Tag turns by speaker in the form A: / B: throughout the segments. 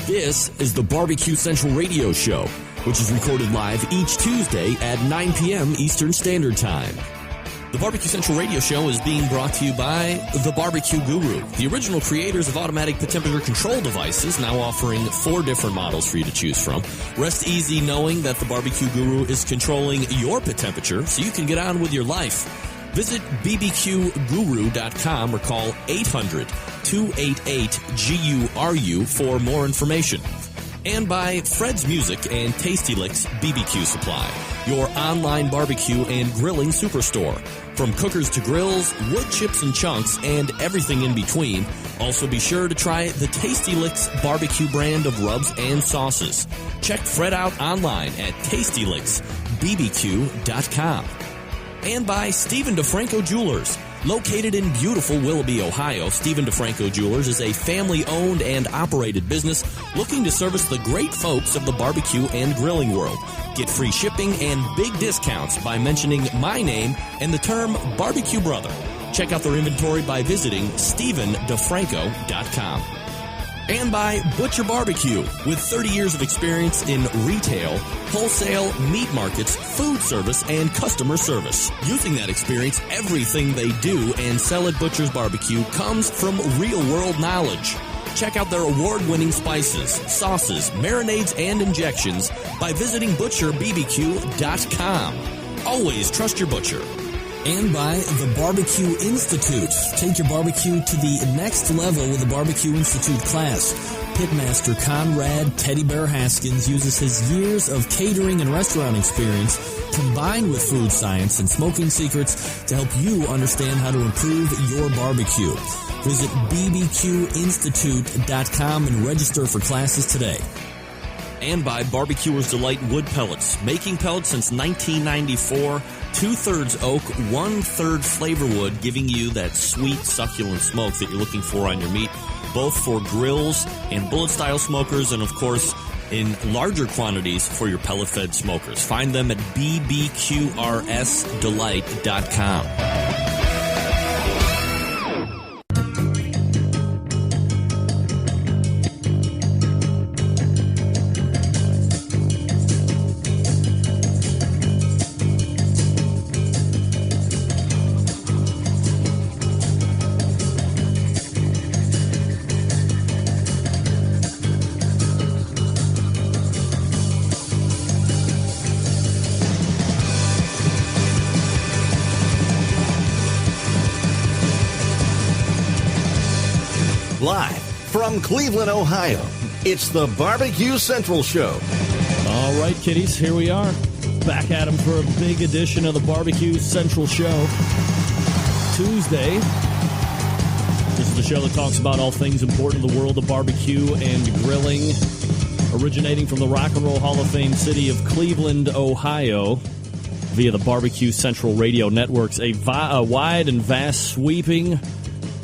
A: This is the Barbecue Central Radio Show, which is recorded live each Tuesday at 9 p.m. Eastern Standard Time. The Barbecue Central Radio Show is being brought to you by The Barbecue Guru, the original creators of automatic temperature control devices, now offering 4 different models for you to choose from. Rest easy knowing that The Barbecue Guru is controlling your pit temperature so you can get on with your life. Visit bbqguru.com or call 800-288-GURU for more information. And by Fred's Music and Tasty Licks BBQ Supply, your online barbecue and grilling superstore. From cookers to grills, wood chips and chunks, and everything in between. Also be sure to try the Tasty Licks barbecue brand of rubs and sauces. Check Fred out online at tastylicksbbq.com. And by Stephen DeFranco Jewelers. Located in beautiful Willoughby, Ohio, Stephen DeFranco Jewelers is a family-owned and operated business looking to service the great folks of the barbecue and grilling world. Get free shipping and big discounts by mentioning my name and the term Barbecue Brother. Check out their inventory by visiting StephenDeFranco.com. And by Butcher Barbecue, with 30 years of experience in retail, wholesale, meat markets, food service, and customer service. Using that experience, everything they do and sell at Butcher's Barbecue comes from real-world knowledge. Check out their award-winning spices, sauces, marinades, and injections by visiting ButcherBBQ.com. Always trust your butcher. And by the Barbecue Institute. Take your barbecue to the next level with the Barbecue Institute class. Pitmaster Conrad Teddy Bear Haskins uses his years of catering and restaurant experience combined with food science and smoking secrets to help you understand how to improve your barbecue. Visit bbqinstitute.com and register for classes today. And by Barbecuer's Delight Wood Pellets. Making pellets since 1994. 2/3 oak, 1/3 flavor wood, giving you that sweet, succulent smoke that you're looking for on your meat, both for grills and bullet-style smokers, and, of course, in larger quantities for your pellet-fed smokers. Find them at bbqrsdelight.com.
B: Live from Cleveland, Ohio, it's the Barbecue Central Show.
C: All right, kiddies, here we are. Back at 'em for a big edition of the Barbecue Central Show. Tuesday. This is the show that talks about all things important in the world of barbecue and grilling. Originating from the Rock and Roll Hall of Fame city of Cleveland, Ohio, via the Barbecue Central Radio Networks, a wide and vast sweeping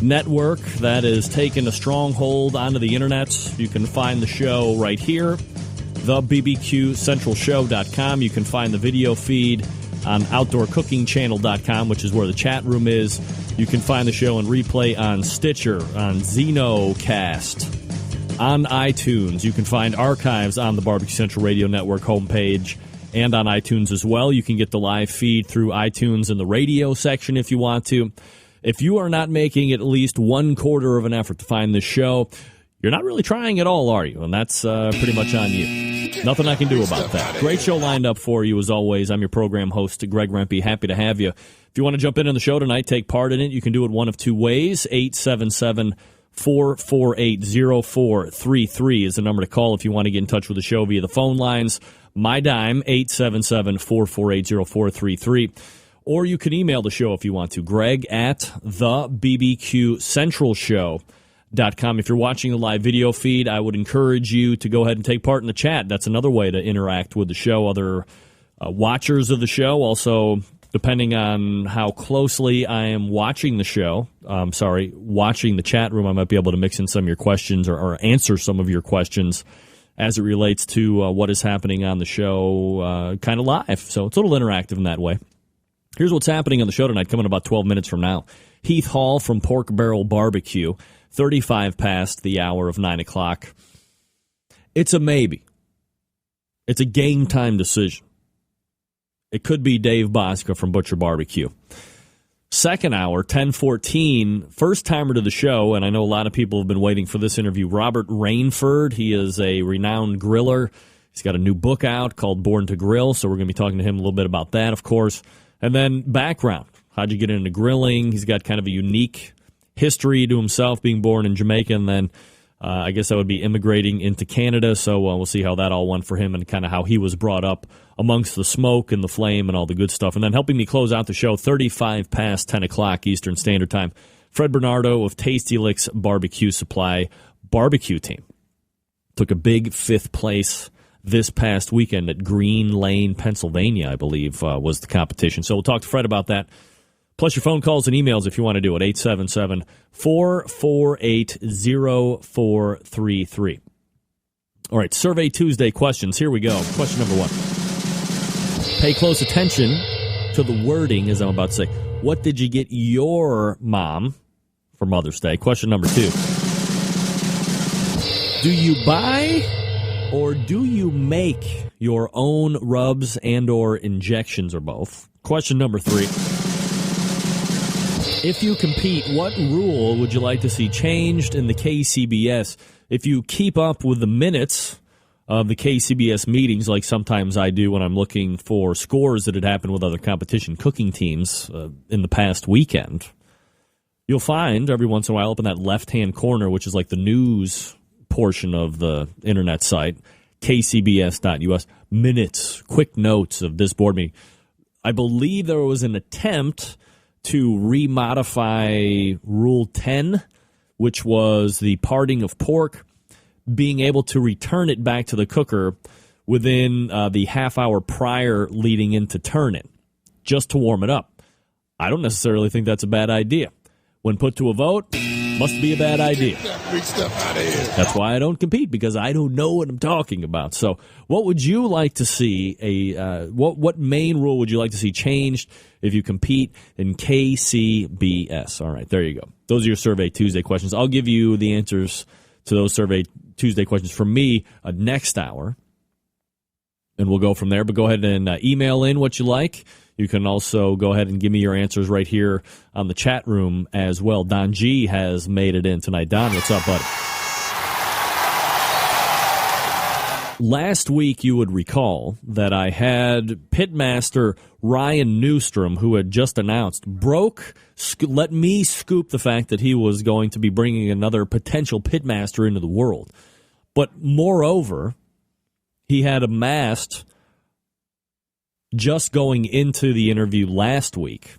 C: network that has taken a strong hold onto the internet. You can find the show right here, thebbqcentralshow.com. You can find the video feed on outdoorcookingchannel.com, which is where the chat room is. You can find the show in replay on Stitcher, on Zenocast, on iTunes. You can find archives on the Barbecue Central Radio Network homepage and on iTunes as well. You can get the live feed through iTunes in the radio section if you want to. If you are not making at least 1/4 of an effort to find this show, you're not really trying at all, are you? And that's pretty much on you. Nothing I can do about that. Great show lined up for you, as always. I'm your program host, Greg Rempe. Happy to have you. If you want to jump in on the show tonight, take part in it, you can do it one of two ways. 877-448-0433 is the number to call if you want to get in touch with the show via the phone lines. My dime, 877-448-0433. Or you can email the show if you want to, Greg at thebbqcentralshow.com. If you're watching the live video feed, I would encourage you to go ahead and take part in the chat. That's another way to interact with the show. Other watchers of the show, also, depending on how closely I am watching the show, watching the chat room, I might be able to mix in some of your questions or answer some of your questions as it relates to what is happening on the show kind of live. So it's a little interactive in that way. Here's what's happening on the show tonight, coming about 12 minutes from now. Heath Hall from Pork Barrel BBQ, 35 past the hour of 9 o'clock. It's a maybe. It's a game time decision. It could be Dave Bosca from Butcher Barbecue. Second hour, 10:14, first timer to the show, and I know a lot of people have been waiting for this interview. Robert Rainford, he is a renowned griller. He's got a new book out called Born to Grill, so we're going to be talking to him a little bit about that, of course. And then background. How'd you get into grilling? He's got kind of a unique history to himself, being born in Jamaica, and then I guess that would be immigrating into Canada, so we'll see how that all went for him and kind of how he was brought up amongst the smoke and the flame and all the good stuff. And then helping me close out the show, 35 past 10 o'clock Eastern Standard Time, Fred Bernardo of Tasty Licks Barbecue Supply barbecue team. Took a big fifth place this past weekend at Green Lane, Pennsylvania, I believe, was the competition. So we'll talk to Fred about that. Plus your phone calls and emails if you want to do it, 877-448-0433. All right, Survey Tuesday questions. Here we go. Question number 1. Pay close attention to the wording, as I'm about to say. What did you get your mom for Mother's Day? Question number 2. Do you buy or do you make your own rubs and or injections or both? Question number 3. If you compete, what rule would you like to see changed in the KCBS? If you keep up with the minutes of the KCBS meetings, like sometimes I do when I'm looking for scores that had happened with other competition cooking teams in the past weekend, you'll find every once in a while up in that left-hand corner, which is like the news portion of the internet site, kcbs.us, minutes, quick notes of this board meeting. I believe there was an attempt to remodify Rule 10, which was the parting of pork, being able to return it back to the cooker within the half hour prior leading into turn-in, just to warm it up. I don't necessarily think that's a bad idea. When put to a vote, must be a bad idea. That's why I don't compete, because I don't know what I'm talking about. So what would you like to see, what main rule would you like to see changed if you compete in KCBS? All right, there you go. Those are your Survey Tuesday questions. I'll give you the answers to those Survey Tuesday questions from me next hour, and we'll go from there. But go ahead and email in what you like. You can also go ahead and give me your answers right here on the chat room as well. Don G has made it in tonight. Don, what's up, buddy? Last week, you would recall that I had pitmaster Ryan Newstrom, who had just announced, let me scoop the fact that he was going to be bringing another potential pitmaster into the world. But moreover, he had amassed, just going into the interview last week,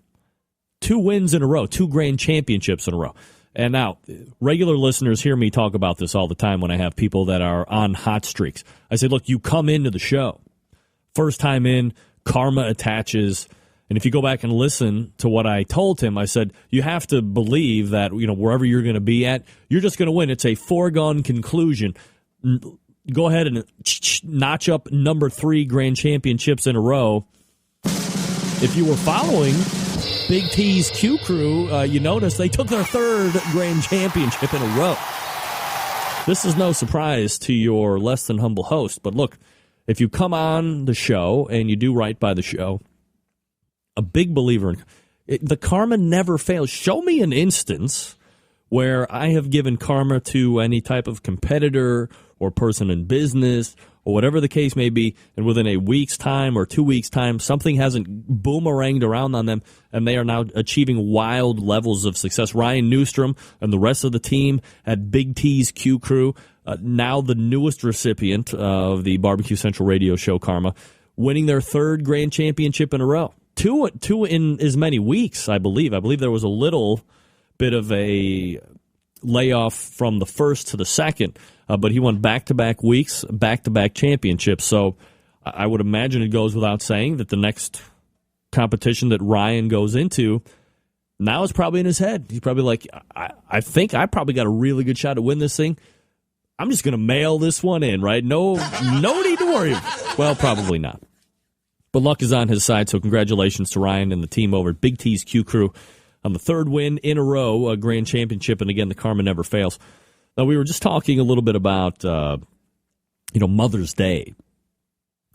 C: 2 wins in a row, 2 grand championships in a row. And now, regular listeners hear me talk about this all the time when I have people that are on hot streaks. I say, look, you come into the show. First time in, karma attaches. And if you go back and listen to what I told him, I said, you have to believe that, wherever you're going to be at, you're just going to win. It's a foregone conclusion. Go ahead and notch up number 3 grand championships in a row. If you were following Big T's Q Crew, you notice they took their 3rd grand championship in a row. This is no surprise to your less than humble host, but look, if you come on the show and you do right by the show, a big believer in the karma never fails. Show me an instance where I have given karma to any type of competitor or person in business or whatever the case may be, and within a week's time or 2 weeks' time, something hasn't boomeranged around on them, and they are now achieving wild levels of success. Ryan Newstrom and the rest of the team at Big T's Q Crew, now the newest recipient of the Barbecue Central radio show Karma, winning their 3rd grand championship in a row. Two in as many weeks, I believe. I believe there was a little bit of a layoff from the first to the second, but he won back-to-back weeks, back-to-back championships. So I would imagine it goes without saying that the next competition that Ryan goes into now is probably in his head. He's probably like, I think I probably got a really good shot to win this thing. I'm just going to mail this one in, right? No need to worry. Well, probably not. But luck is on his side, so congratulations to Ryan and the team over at Big T's Q Crew on the 3rd win in a row, a grand championship, and again, the karma never fails. Now, we were just talking a little bit about Mother's Day.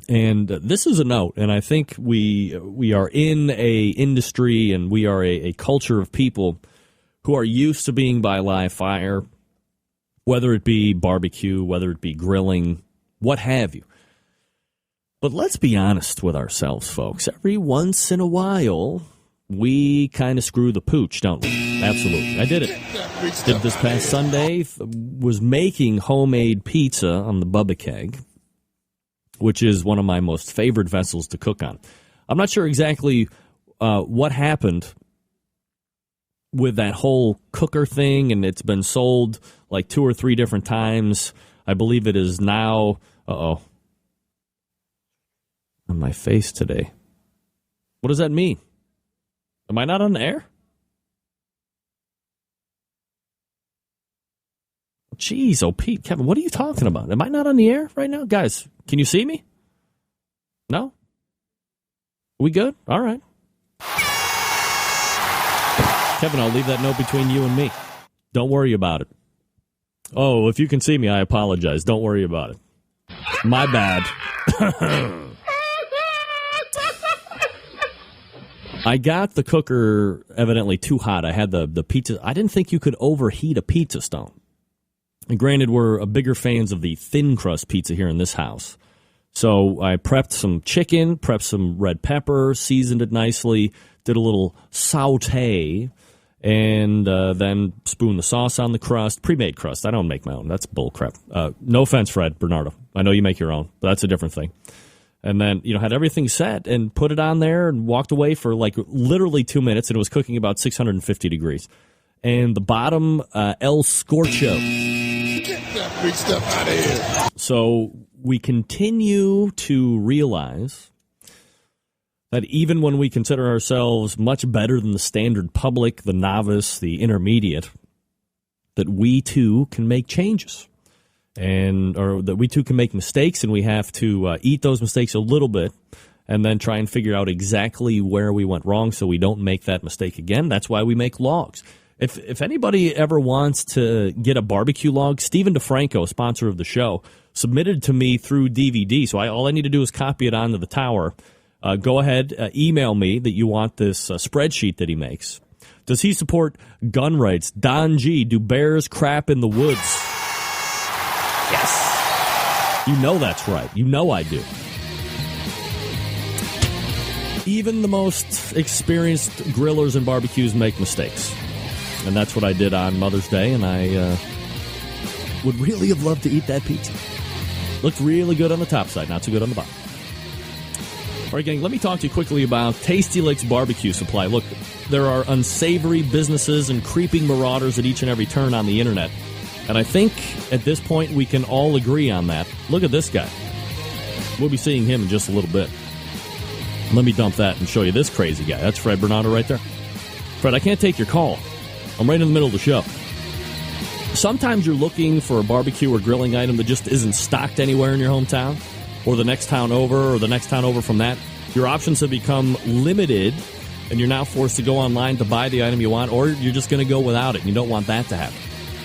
C: And this is a note, and I think we are in a industry and we are a culture of people who are used to being by live fire, whether it be barbecue, whether it be grilling, what have you. But let's be honest with ourselves, folks. Every once in a while, we kind of screw the pooch, don't we? Absolutely. I did it. Did this past Sunday. Was making homemade pizza on the Bubba Keg, which is one of my most favorite vessels to cook on. I'm not sure exactly what happened with that whole cooker thing, and it's been sold like 2 or 3 different times. I believe it is now, on my face today. What does that mean? Am I not on the air? Jeez, Pete, Kevin, what are you talking about? Am I not on the air right now? Guys, can you see me? No? We good? All right. Kevin, I'll leave that note between you and me. Don't worry about it. Oh, if you can see me, I apologize. Don't worry about it. My bad. I got the cooker evidently too hot. I had the pizza. I didn't think you could overheat a pizza stone. And granted, we're bigger fans of the thin crust pizza here in this house. So I prepped some chicken, prepped some red pepper, seasoned it nicely, did a little saute, and then spooned the sauce on the crust. Pre-made crust. I don't make my own. That's bull crap. No offense, Fred Bernardo. I know you make your own, but that's a different thing. And then, had everything set and put it on there and walked away for like literally 2 minutes, and it was cooking about 650 degrees. And the bottom, El Scorcho.
D: Get that big stuff out of here.
C: So we continue to realize that even when we consider ourselves much better than the standard public, the novice, the intermediate, that we too can make changes. Or that we too can make mistakes, and we have to eat those mistakes a little bit and then try and figure out exactly where we went wrong so we don't make that mistake again. That's why we make logs. If anybody ever wants to get a barbecue log, Stephen DeFranco, sponsor of the show, submitted to me through DVD. So all I need to do is copy it onto the tower. Go ahead, email me that you want this spreadsheet that he makes. Does he support gun rights? Don G, do bears crap in the woods? Yes. You know that's right. You know I do. Even the most experienced grillers and barbecues make mistakes. And that's what I did on Mother's Day, and I would really have loved to eat that pizza. Looked really good on the top side, not so good on the bottom. All right, gang, let me talk to you quickly about Tasty Licks Barbecue Supply. Look, there are unsavory businesses and creeping marauders at each and every turn on the internet. And I think at this point we can all agree on that. Look at this guy. We'll be seeing him in just a little bit. Let me dump that and show you this crazy guy. That's Fred Bernardo right there. Fred, I can't take your call. I'm right in the middle of the show. Sometimes you're looking for a barbecue or grilling item that just isn't stocked anywhere in your hometown, or the next town over, or the next town over from that. Your options have become limited, and you're now forced to go online to buy the item you want, or you're just going to go without it, and you don't want that to happen.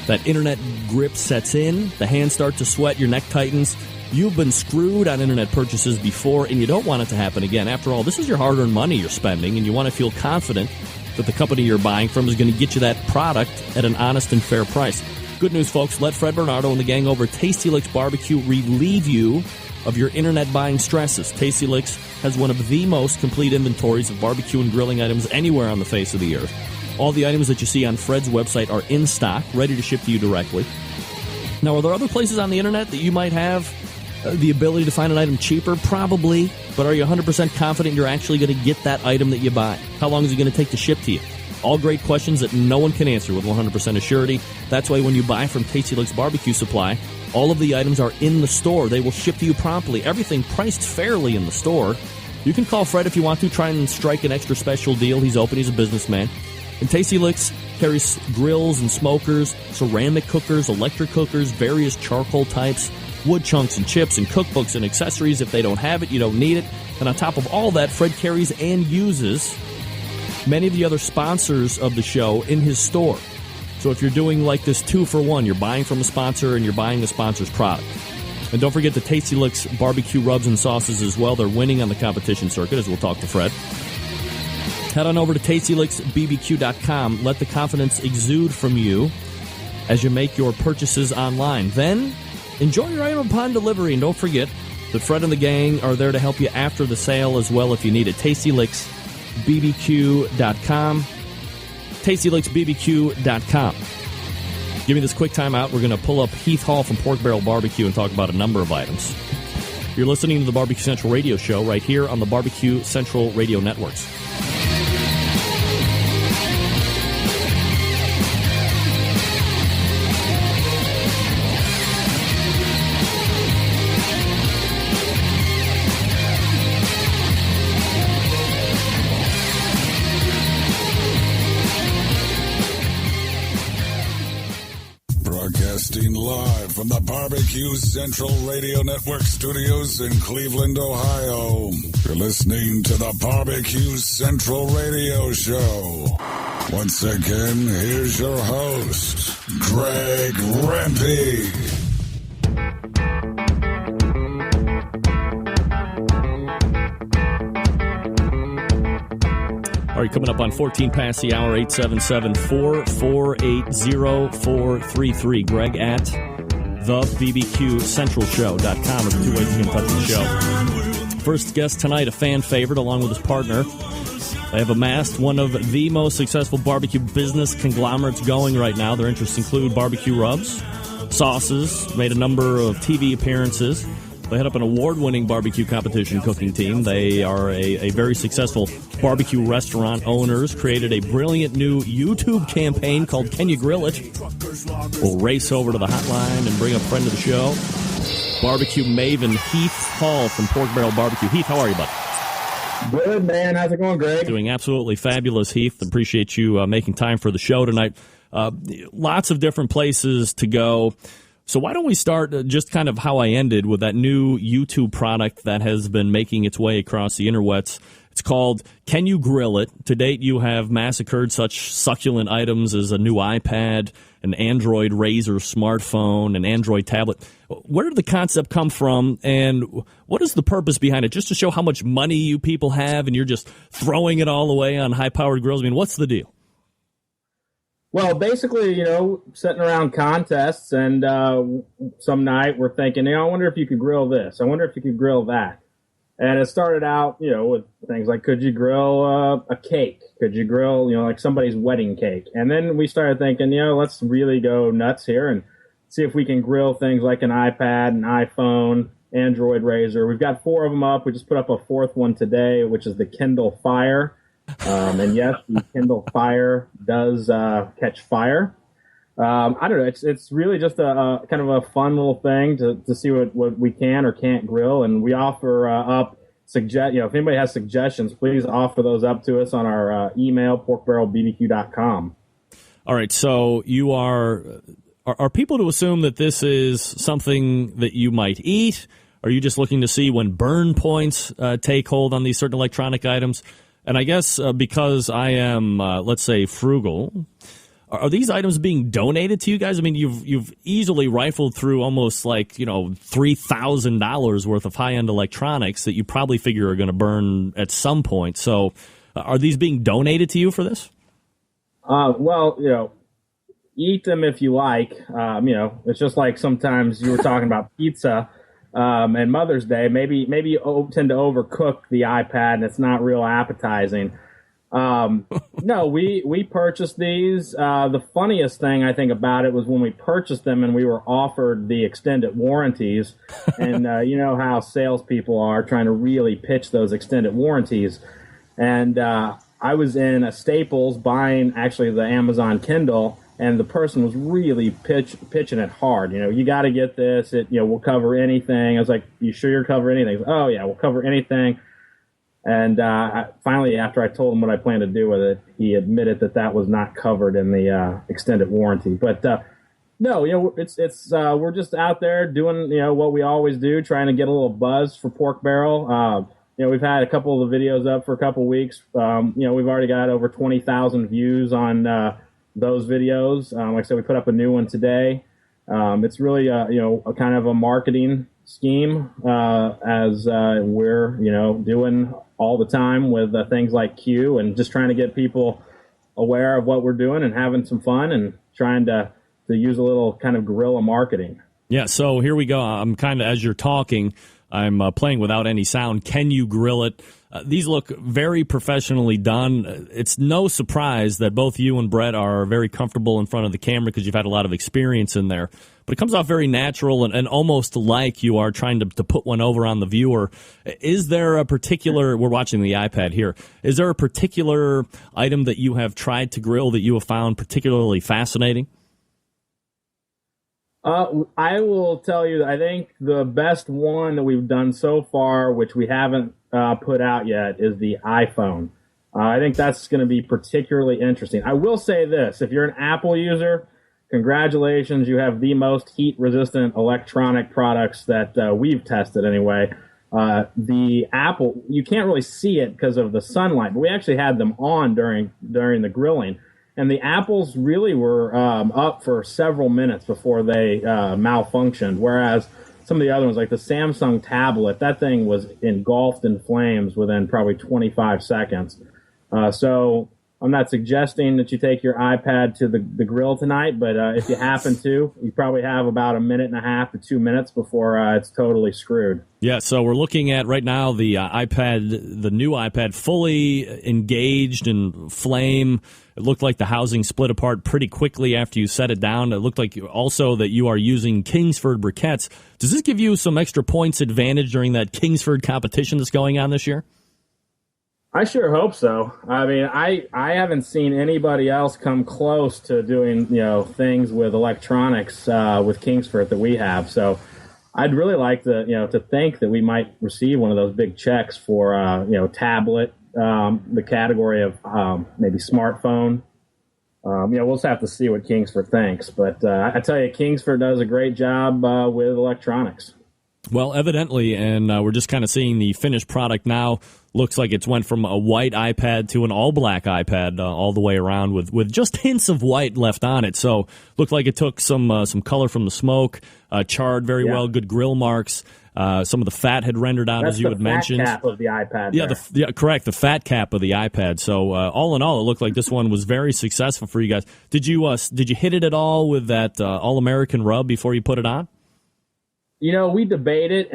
C: That internet grip sets in, the hands start to sweat, your neck tightens. You've been screwed on internet purchases before, and you don't want it to happen again. After all, this is your hard-earned money you're spending, and you want to feel confident that the company you're buying from is going to get you that product at an honest and fair price. Good news, folks. Let Fred Bernardo and the gang over at Tasty Licks Barbecue relieve you of your internet buying stresses. Tasty Licks has one of the most complete inventories of barbecue and grilling items anywhere on the face of the earth. All the items that you see on Fred's website are in stock, ready to ship to you directly. Now, are there other places on the internet that you might have the ability to find an item cheaper? Probably. But are you 100% confident you're actually going to get that item that you buy? How long is it going to take to ship to you? All great questions that no one can answer with 100% assurity. That's why when you buy from Tasty Licks Barbecue Supply, all of the items are in the store. They will ship to you promptly. Everything priced fairly in the store. You can call Fred if you want to. Try and strike an extra special deal. He's open. He's a businessman. And Tasty Licks carries grills and smokers, ceramic cookers, electric cookers, various charcoal types, wood chunks and chips and cookbooks and accessories. If they don't have it, you don't need it. And on top of all that, Fred carries and uses many of the other sponsors of the show in his store. So if you're doing like this 2-for-1, you're buying from a sponsor and you're buying the sponsor's product. And don't forget the Tasty Licks barbecue rubs and sauces as well. They're winning on the competition circuit, as we'll talk to Fred. Head on over to tastylicksbbq.com. Let the confidence exude from you as you make your purchases online. Then, enjoy your item upon delivery. And don't forget that Fred and the gang are there to help you after the sale as well if you need it. tastylicksbbq.com. tastylicksbbq.com. Give me this quick time out. We're going to pull up Heath Hall from Pork Barrel BBQ and talk about a number of items. You're listening to the Barbecue Central Radio Show right here on the Barbecue Central Radio Networks.
E: Broadcasting live from the Barbecue Central Radio Network studios in Cleveland, Ohio. You're listening to the Barbecue Central Radio Show. Once again, here's your host, Greg Rempe.
C: All right, coming up on 14 past the hour, 877-448-0433. Greg at thebbqcentralshow.com are the two ways you can touch the show. First guest tonight, a fan favorite, along with his partner. They have amassed one of the most successful barbecue business conglomerates going right now. Their interests include barbecue rubs, sauces, made a number of TV appearances. They head up an award-winning barbecue competition cooking team. They are a very successful barbecue restaurant owners, created a brilliant new YouTube campaign called Can You Grill It? We'll race over to the hotline and bring up a friend of the show, barbecue maven Heath Hall from Pork Barrel BBQ. Heath, how are you, bud?
F: Good, man. How's it going, Greg?
C: Doing absolutely fabulous, Heath. Appreciate you making time for the show tonight. Lots of different places to go. So why don't we start just kind of how I ended with that new YouTube product that has been making its way across the interwebs. It's called Can You Grill It? To date, you have massacred such succulent items as a new iPad, an Android Razr smartphone, an Android tablet. Where did the concept come from, and what is the purpose behind it? Just to show how much money you people have and you're just throwing it all away on high-powered grills? I mean, what's the deal?
F: Well, basically, sitting around contests, and some night we're thinking, I wonder if you could grill this. I wonder if you could grill that. And it started out, with things like, could you grill a cake? Could you grill, like somebody's wedding cake? And then we started thinking, let's really go nuts here and see if we can grill things like an iPad, an iPhone, Android Razr. We've got 4 of them up. We just put up a 4th one today, which is the Kindle Fire. And yes, the Kindle Fire does catch fire. I don't know. It's really just a kind of a fun little thing to see what we can or can't grill, and we offer up if anybody has suggestions, please offer those up to us on our email porkbarrelbbq.com.
C: All right, so you are people to assume that this is something that you might eat? Are you just looking to see when burn points take hold on these certain electronic items? And I guess because I am, let's say, frugal, are these items being donated to you guys? I mean, you've easily rifled through almost like, $3,000 worth of high-end electronics that you probably figure are going to burn at some point. So are these being donated to you for this?
F: Well, eat them if you like. It's just like sometimes you were talking about pizza. And Mother's Day, maybe you tend to overcook the iPad and it's not real appetizing. No, we purchased these. The funniest thing I think about it was when we purchased them and we were offered the extended warranties. And you know how salespeople are trying to really pitch those extended warranties. And I was in a Staples buying actually the Amazon Kindle. And the person was really pitching it hard. You got to get this. We'll cover anything. I was like, you sure you'll cover anything? Like, oh, yeah, we'll cover anything. And finally, after I told him what I planned to do with it, he admitted that was not covered in the extended warranty. But no, it's we're just out there doing what we always do, trying to get a little buzz for Pork Barrel. We've had a couple of the videos up for a couple of weeks. We've already got over 20,000 views on those videos. Like I said, we put up a new one today. It's really a kind of a marketing scheme as we're doing all the time with things like Q, and just trying to get people aware of what we're doing and having some fun and trying to use a little kind of guerrilla marketing.
C: Yeah, so here we go. I'm kind of, as you're talking, I'm playing without any sound. Can you grill it? These look very professionally done. It's no surprise that both you and Brett are very comfortable in front of the camera because you've had a lot of experience in there. But it comes off very natural and almost like you are trying to put one over on the viewer. Is there a particular, we're watching the iPad here, is there a particular item that you have tried to grill that you have found particularly fascinating?
F: I will tell you that I think the best one that we've done so far, which we haven't put out yet, is the iPhone. I think that's going to be particularly interesting. I will say this. If you're an Apple user, congratulations. You have the most heat-resistant electronic products that we've tested anyway. The Apple, you can't really see it because of the sunlight, but we actually had them on during the grilling. And the Apples really were up for several minutes before they malfunctioned, whereas some of the other ones, like the Samsung tablet, that thing was engulfed in flames within probably 25 seconds. So I'm not suggesting that you take your iPad to the grill tonight, but if you happen to, you probably have about 1.5 to 2 minutes before it's totally screwed.
C: Yeah, so we're looking at right now the iPad, the new iPad, fully engaged in flame. It looked like the housing split apart pretty quickly after you set it down. It looked like also that you are using Kingsford briquettes. Does this give you some extra points advantage during that Kingsford competition that's going on this year?
F: I sure hope so. I mean, I haven't seen anybody else come close to doing, things with electronics with Kingsford that we have. So I'd really like to think that we might receive one of those big checks for, tablet, the category of maybe smartphone. We'll just have to see what Kingsford thinks. But I tell you, Kingsford does a great job with electronics.
C: Well, evidently, and we're just kind of seeing the finished product now. Looks like it's went from a white iPad to an all-black iPad all the way around with just hints of white left on it. So looked like it took some color from the smoke, charred very well, good grill marks. Some of the fat had rendered out, as you had mentioned.
F: That's the fat cap of the iPad.
C: Yeah, correct, the fat cap of the iPad. So all in all, it looked like this one was very successful for you guys. Did you hit it at all with that All-American rub before you put it on?
F: We debated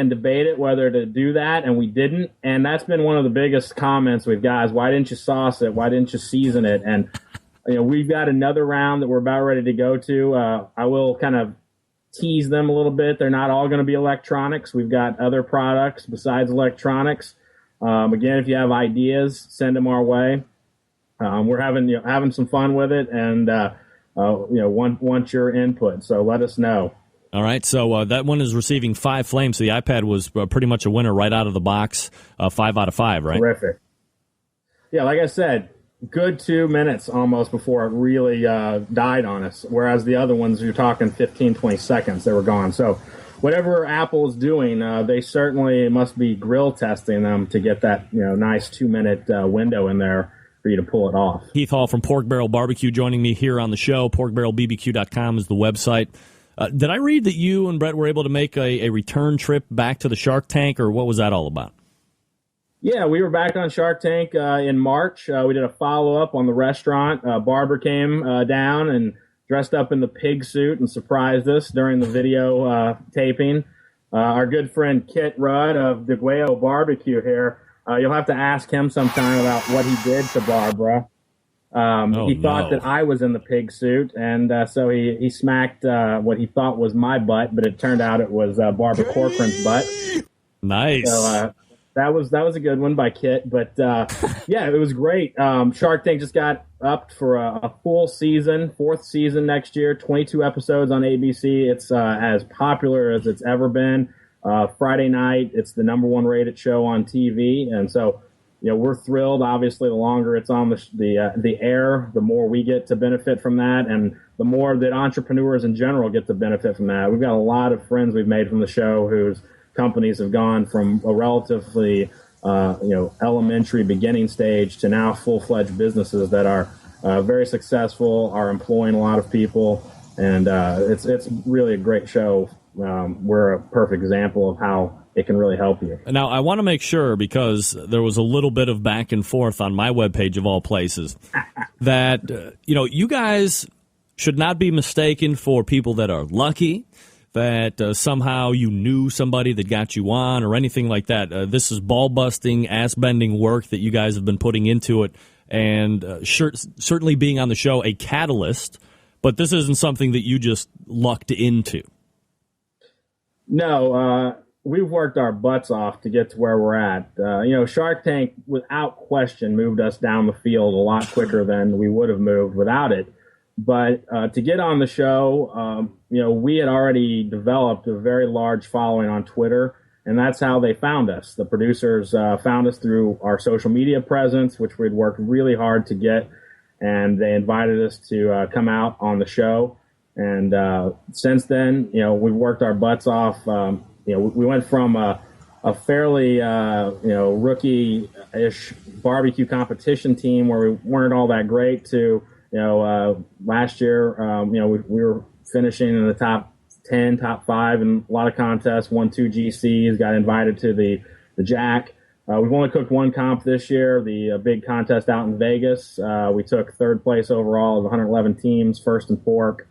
F: whether to do that, and we didn't. And that's been one of the biggest comments we've got is, why didn't you sauce it? Why didn't you season it? And, we've got another round that we're about ready to go to. I will kind of tease them a little bit. They're not all going to be electronics. We've got other products besides electronics. Again, if you have ideas, send them our way. We're having some fun with it, and, want your input. So let us know.
C: All right, so that one is receiving 5 flames. So the iPad was pretty much a winner right out of the box, 5 out of 5, right?
F: Terrific. Yeah, like I said, good 2 minutes almost before it really died on us, whereas the other ones, you're talking 15, 20 seconds, they were gone. So whatever Apple is doing, they certainly must be grill testing them to get that nice 2-minute window in there for you to pull it off.
C: Heath Hall from Pork Barrel BBQ joining me here on the show. PorkBarrelBBQ.com is the website. Did I read that you and Brett were able to make a return trip back to the Shark Tank, or what was that all about?
F: Yeah, we were back on Shark Tank in March. We did a follow-up on the restaurant. Barbara came down and dressed up in the pig suit and surprised us during the video taping. Our good friend Kit Rudd of DeGuayo Barbecue here, you'll have to ask him sometime about what he did to Barbara. He thought that I was in the pig suit, and so he smacked what he thought was my butt, but it turned out it was Barbara Corcoran's butt.
C: Nice.
F: So that was a good one by Kit, but yeah, it was great. Shark Tank just got upped for a full season, 4th season next year, 22 episodes on ABC. It's as popular as it's ever been. Friday night, it's the #1 rated show on TV, and so we're thrilled. Obviously, the longer it's on the air, the more we get to benefit from that, and the more that entrepreneurs in general get to benefit from that. We've got a lot of friends we've made from the show whose companies have gone from a relatively elementary beginning stage to now full-fledged businesses that are very successful, are employing a lot of people, and it's really a great show we're a perfect example of how it can really help you.
C: Now, I want to make sure, because there was a little bit of back and forth on my webpage of all places, that, you guys should not be mistaken for people that are lucky, that somehow you knew somebody that got you on or anything like that. This is ball-busting, ass-bending work that you guys have been putting into it, and certainly being on the show a catalyst, but this isn't something that you just lucked into.
F: No, we've worked our butts off to get to where we're at. Shark Tank, without question, moved us down the field a lot quicker than we would have moved without it. But to get on the show, we had already developed a very large following on Twitter, and that's how they found us. The producers found us through our social media presence, which we'd worked really hard to get, and they invited us to come out on the show. And since then, we've worked our butts off. We went from a fairly, rookie-ish barbecue competition team where we weren't all that great to, last year, we were finishing in the top 10, top 5 in a lot of contests, won 2 GCs, got invited to the Jack. We've only cooked one comp this year, the big contest out in Vegas. We took 3rd place overall of 111 teams, first in pork.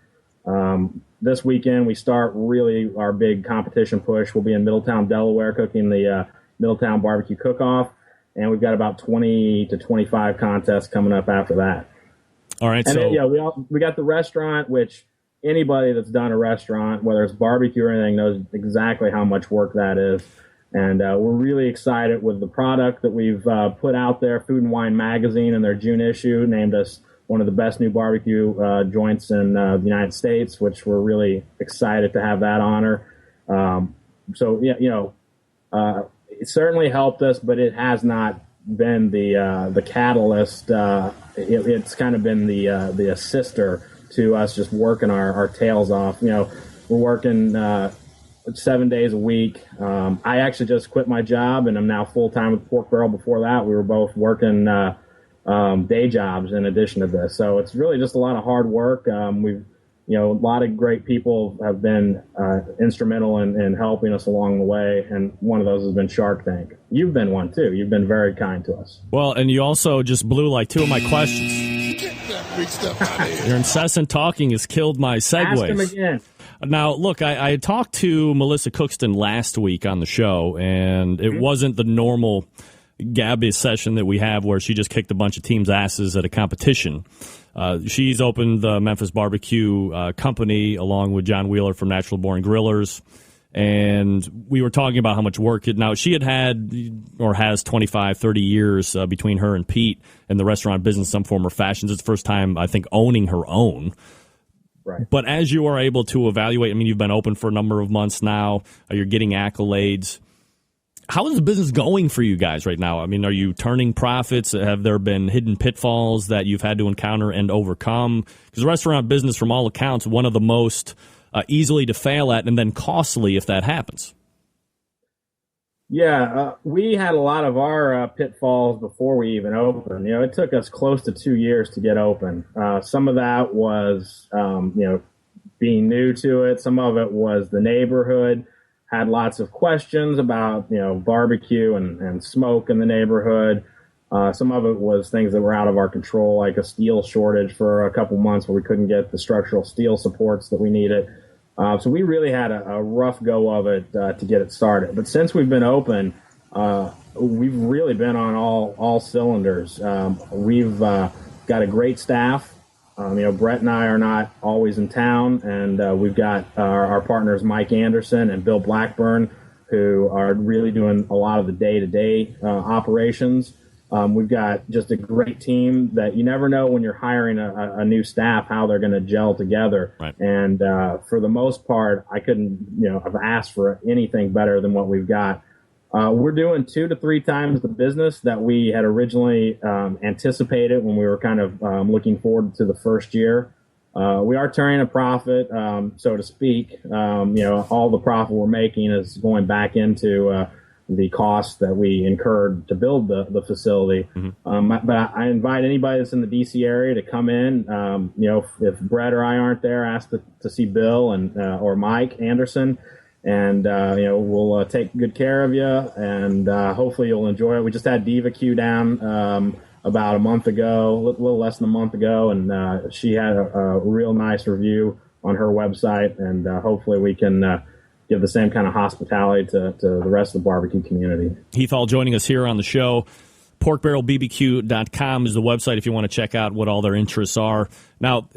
F: This weekend, we start really our big competition push. We'll be in Middletown, Delaware, cooking the Middletown Barbecue Cook-Off, and we've got about 20 to 25 contests coming up after that.
C: All right,
F: and
C: so
F: then, we got the restaurant, which anybody that's done a restaurant, whether it's barbecue or anything, knows exactly how much work that is. And we're really excited with the product that we've put out there. Food and Wine Magazine, in their June issue, named us one of the best new barbecue joints in the United States, which we're really excited to have that honor. It certainly helped us, but it has not been the catalyst. It's kind of been the assister to us just working our tails off. We're working 7 days a week. I actually just quit my job, and I'm now full-time with Pork Barrel. Before that, we were both working day jobs in addition to this. So it's really just a lot of hard work. We've, a lot of great people have been instrumental in helping us along the way, and one of those has been Shark Tank. You've been one, too. You've been very kind to us.
C: Well, and you also just blew like 2 of my questions.
D: Get that big stuff out of here.
C: Your incessant talking has killed my segues.
F: Ask him again.
C: Now, look, I talked to Melissa Cookston last week on the show, and it wasn't the normal Gabby session that we have where she just kicked a bunch of teams' asses at a competition. She's opened the Memphis Barbecue Company along with John Wheeler from Natural Born Grillers, and we were talking about how much work now she had or has 25, 30 years between her and Pete in the restaurant business, some form or fashion. It's the first time, I think, owning her own.
F: Right.
C: But as you are able to evaluate, you've been open for a number of months now, you're getting accolades. How is the business going for you guys right now? Are you turning profits? Have there been hidden pitfalls that you've had to encounter and overcome? Because the restaurant business, from all accounts, one of the most easily to fail at and then costly if that happens.
F: Yeah, we had a lot of our pitfalls before we even opened. It took us close to 2 years to get open. Some of that was, being new to it. Some of it was the neighborhood had lots of questions about, barbecue and smoke in the neighborhood. Some of it was things that were out of our control, like a steel shortage for a couple months where we couldn't get the structural steel supports that we needed. So we really had a rough go of it to get it started. But since we've been open, we've really been on all cylinders. We've got a great staff. Brett and I are not always in town, and we've got our partners Mike Anderson and Bill Blackburn, who are really doing a lot of the day-to-day operations. We've got just a great team that you never know when you're hiring a new staff how they're going to gel together.
C: Right.
F: And for the most part, I couldn't have asked for anything better than what we've got. We're doing 2 to 3 times the business that we had originally anticipated when we were kind of looking forward to the first year. We are turning a profit, so to speak. All the profit we're making is going back into the costs that we incurred to build the facility. Mm-hmm. But I invite anybody that's in the DC area to come in. If Brett or I aren't there, ask to see Bill and or Mike Anderson. and we'll take good care of you, and hopefully you'll enjoy it. We just had Diva Q down about a month ago, a little less than a month ago, and she had a real nice review on her website, and hopefully we can give the same kind of hospitality to the rest of the barbecue community.
C: Heath Hall joining us here on the show. PorkBarrelBBQ.com is the website if you want to check out what all their interests are. Now,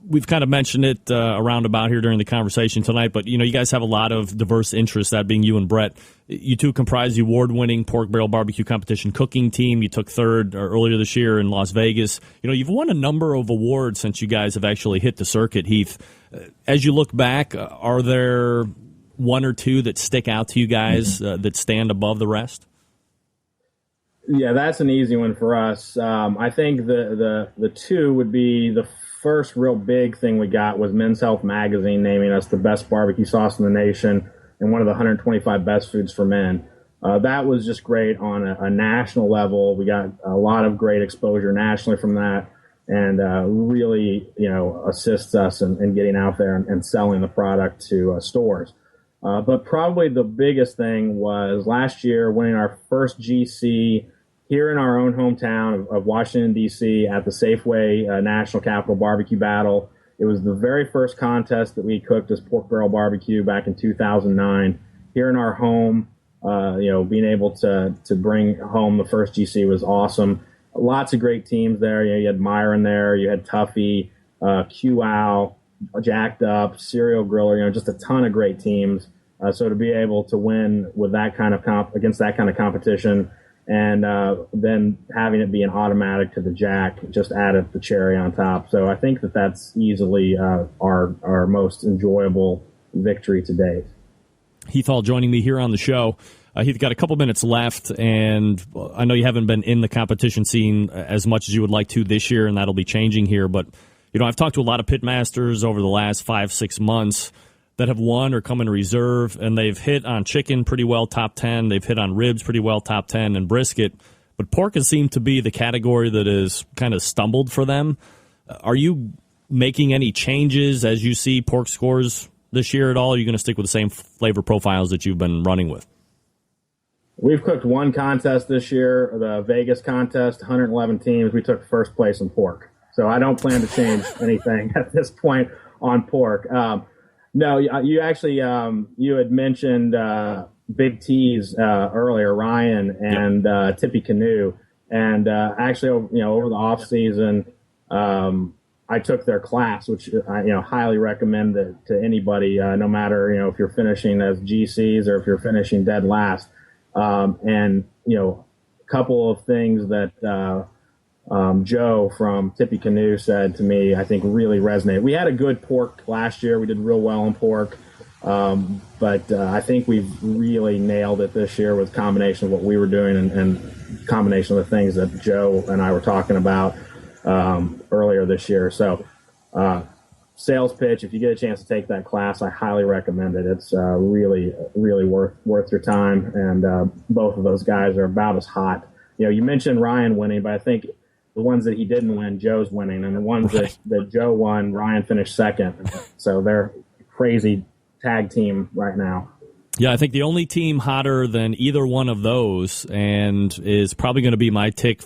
C: we've kind of mentioned it around about here during the conversation tonight, but, you guys have a lot of diverse interests, that being you and Brett. You two comprise the award-winning Pork Barrel Barbecue Competition cooking team. You took third earlier this year in Las Vegas. You've won a number of awards since you guys have actually hit the circuit, Heath. As you look back, are there one or two that stick out to you guys that stand above the rest?
F: Yeah, that's an easy one for us. I think the two would be the first real big thing we got was Men's Health Magazine naming us the best barbecue sauce in the nation and one of the 125 best foods for men. That was just great on a national level. We got a lot of great exposure nationally from that, and really, assists us in getting out there and selling the product to stores. But probably the biggest thing was last year winning our first GC here in our own hometown of Washington, D.C. at the Safeway National Capital Barbecue Battle. It was the very first contest that we cooked as Pork Barrel Barbecue back in 2009 here in our home. Being able to bring home the first GC was awesome. Lots of great teams there. You had Myron there. You had Tuffy, QOw, Jacked Up, Serial Griller, just a ton of great teams. So to be able to win with that kind of against that kind of competition, and then having it be an automatic to the Jack just added the cherry on top. So I think that's easily our most enjoyable victory to date.
C: Heath Hall joining me here on the show. Heath, got a couple minutes left, and I know you haven't been in the competition scene as much as you would like to this year, and that'll be changing here. But, I've talked to a lot of pitmasters over the last 5-6 months that have won or come in reserve, and they've hit on chicken pretty well, top 10. They've hit on ribs pretty well, top 10, and brisket. But pork has seemed to be the category that has kind of stumbled for them. Are you making any changes as you see pork scores this year at all? Or are you going to stick with the same flavor profiles that you've been running with?
F: We've cooked one contest this year, the Vegas contest, 111 teams. We took first place in pork. So I don't plan to change anything at this point on pork. No, you actually you had mentioned Big T's earlier, Ryan and Tippy Canoe, and actually over the off season, I took their class, which I highly recommend it to anybody, no matter if you're finishing as GCs or if you're finishing dead last. And a couple of things that Joe from Tippy Canoe said to me, I think really resonated. We had a good pork last year. We did real well in pork. But I think we've really nailed it this year with combination of what we were doing and combination of the things that Joe and I were talking about earlier this year. So sales pitch, if you get a chance to take that class, I highly recommend it. It's really, really worth your time. And both of those guys are about as hot. You mentioned Ryan winning, but I think the ones that he didn't win, Joe's winning. And the ones that Joe won, Ryan finished second. So they're crazy tag team right now.
C: Yeah, I think the only team hotter than either one of those, and is probably going to be my pick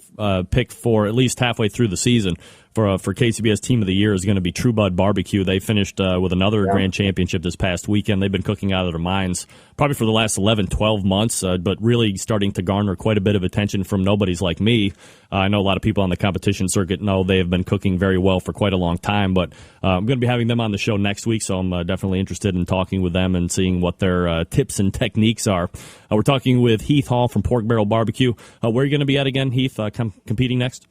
C: for at least halfway through the season for KCBS Team of the Year, is going to be True Bud Barbecue. They finished with another grand championship this past weekend. They've been cooking out of their minds probably for the last 11, 12 months, but really starting to garner quite a bit of attention from nobodies like me. I know a lot of people on the competition circuit know they have been cooking very well for quite a long time, but I'm going to be having them on the show next week, so I'm definitely interested in talking with them and seeing what their tips and techniques are. We're talking with Heath Hall from Pork Barrel Barbecue. Where are you going to be at again, Heath, competing next?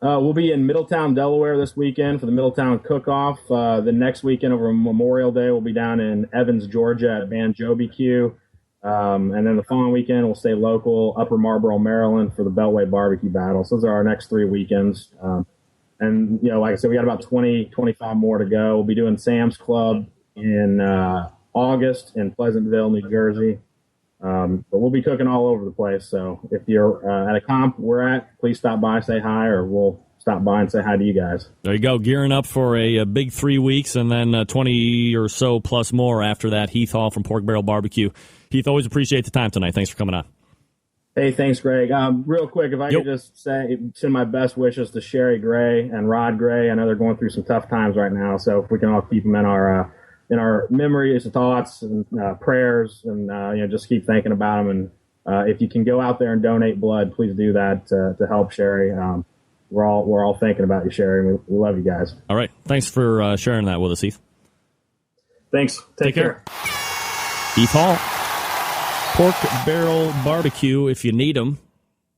F: We'll be in Middletown, Delaware this weekend for the Middletown Cook-Off. The next weekend over Memorial Day, we'll be down in Evans, Georgia at Banjo BQ. And then the following weekend, we'll stay local, Upper Marlboro, Maryland for the Beltway Barbecue Battle. So those are our next 3 weekends. And, like I said, we got about 20, 25 more to go. We'll be doing Sam's Club in August in Pleasantville, New Jersey. But we'll be cooking all over the place. So if you're at a comp we're at, please stop by, say hi, or we'll stop by and say hi to you guys.
C: There you go, gearing up for a big 3 weeks, and then 20 or so plus more after that. Heath Hall from Pork Barrel BBQ. Heath, always appreciate the time tonight. Thanks for coming on.
F: Hey, thanks, Greg. Real quick, if I could just send my best wishes to Sherry Gray and Rod Gray. I know they're going through some tough times right now, so if we can all keep them in our memories, thoughts, and prayers, and just keep thinking about them. And if you can go out there and donate blood, please do that to help Sherry. We're all thinking about you, Sherry. We love you guys.
C: All right, thanks for sharing that with us, Heath.
F: Thanks. Take care.
C: Heath Hall, Pork Barrel BBQ. If you need him,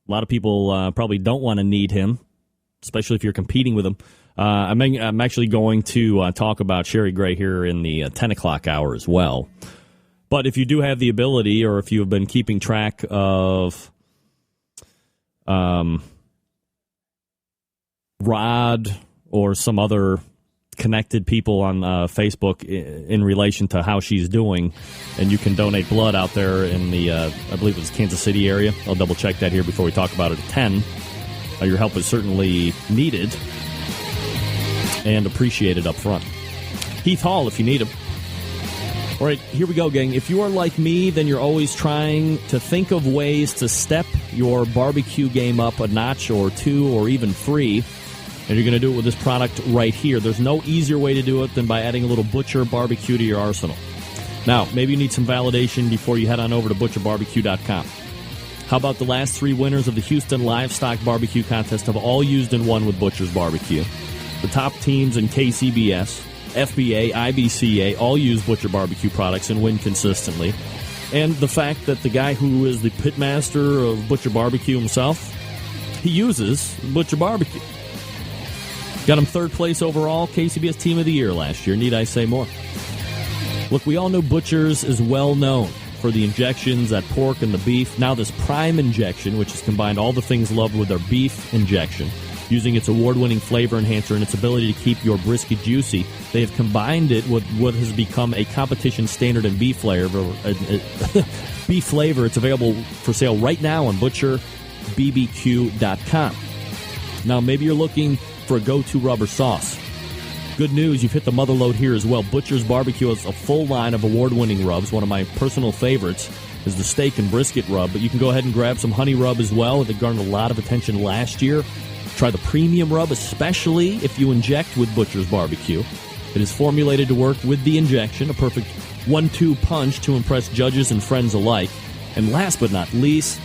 C: a lot of people probably don't want to need him, especially if you're competing with him. I'm actually going to talk about Sherry Gray here in the 10 o'clock hour as well. But if you do have the ability, or if you have been keeping track of Rod or some other connected people on Facebook in relation to how she's doing, and you can donate blood out there in the, I believe it was Kansas City area. I'll double check that here before we talk about it at 10. Your help is certainly needed and appreciated up front. Heath Hall, if you need him. All right, here we go, gang. If you are like me, then you're always trying to think of ways to step your barbecue game up a notch or two or even three, and you're going to do it with this product right here. There's no easier way to do it than by adding a little Butcher Barbecue to your arsenal. Now, maybe you need some validation before you head on over to butcherbarbecue.com. How about the last 3 winners of the Houston Livestock Barbecue Contest have all used and won with Butcher's Barbecue? The top teams in KCBS, FBA, IBCA all use Butcher Barbecue products and win consistently. And the fact that the guy who is the pitmaster of Butcher Barbecue himself, he uses Butcher Barbecue. Got him 3rd place overall, KCBS Team of the Year last year. Need I say more? Look, we all know Butcher's is well known for the injections, that pork and the beef. Now this Prime injection, which has combined all the things loved with their beef injection, using its award-winning flavor enhancer and its ability to keep your brisket juicy. They have combined it with what has become a competition standard in beef flavor. Beef flavor. It's available for sale right now on butcherbbq.com. Now, maybe you're looking for a go-to rub or sauce. Good news, you've hit the mother lode here as well. Butcher's Barbecue has a full line of award-winning rubs. One of my personal favorites is the steak and brisket rub, but you can go ahead and grab some honey rub as well. It garnered a lot of attention last year. Try the premium rub, especially if you inject with Butcher's Barbecue. It is formulated to work with the injection, a perfect 1-2 punch to impress judges and friends alike. And last but not least,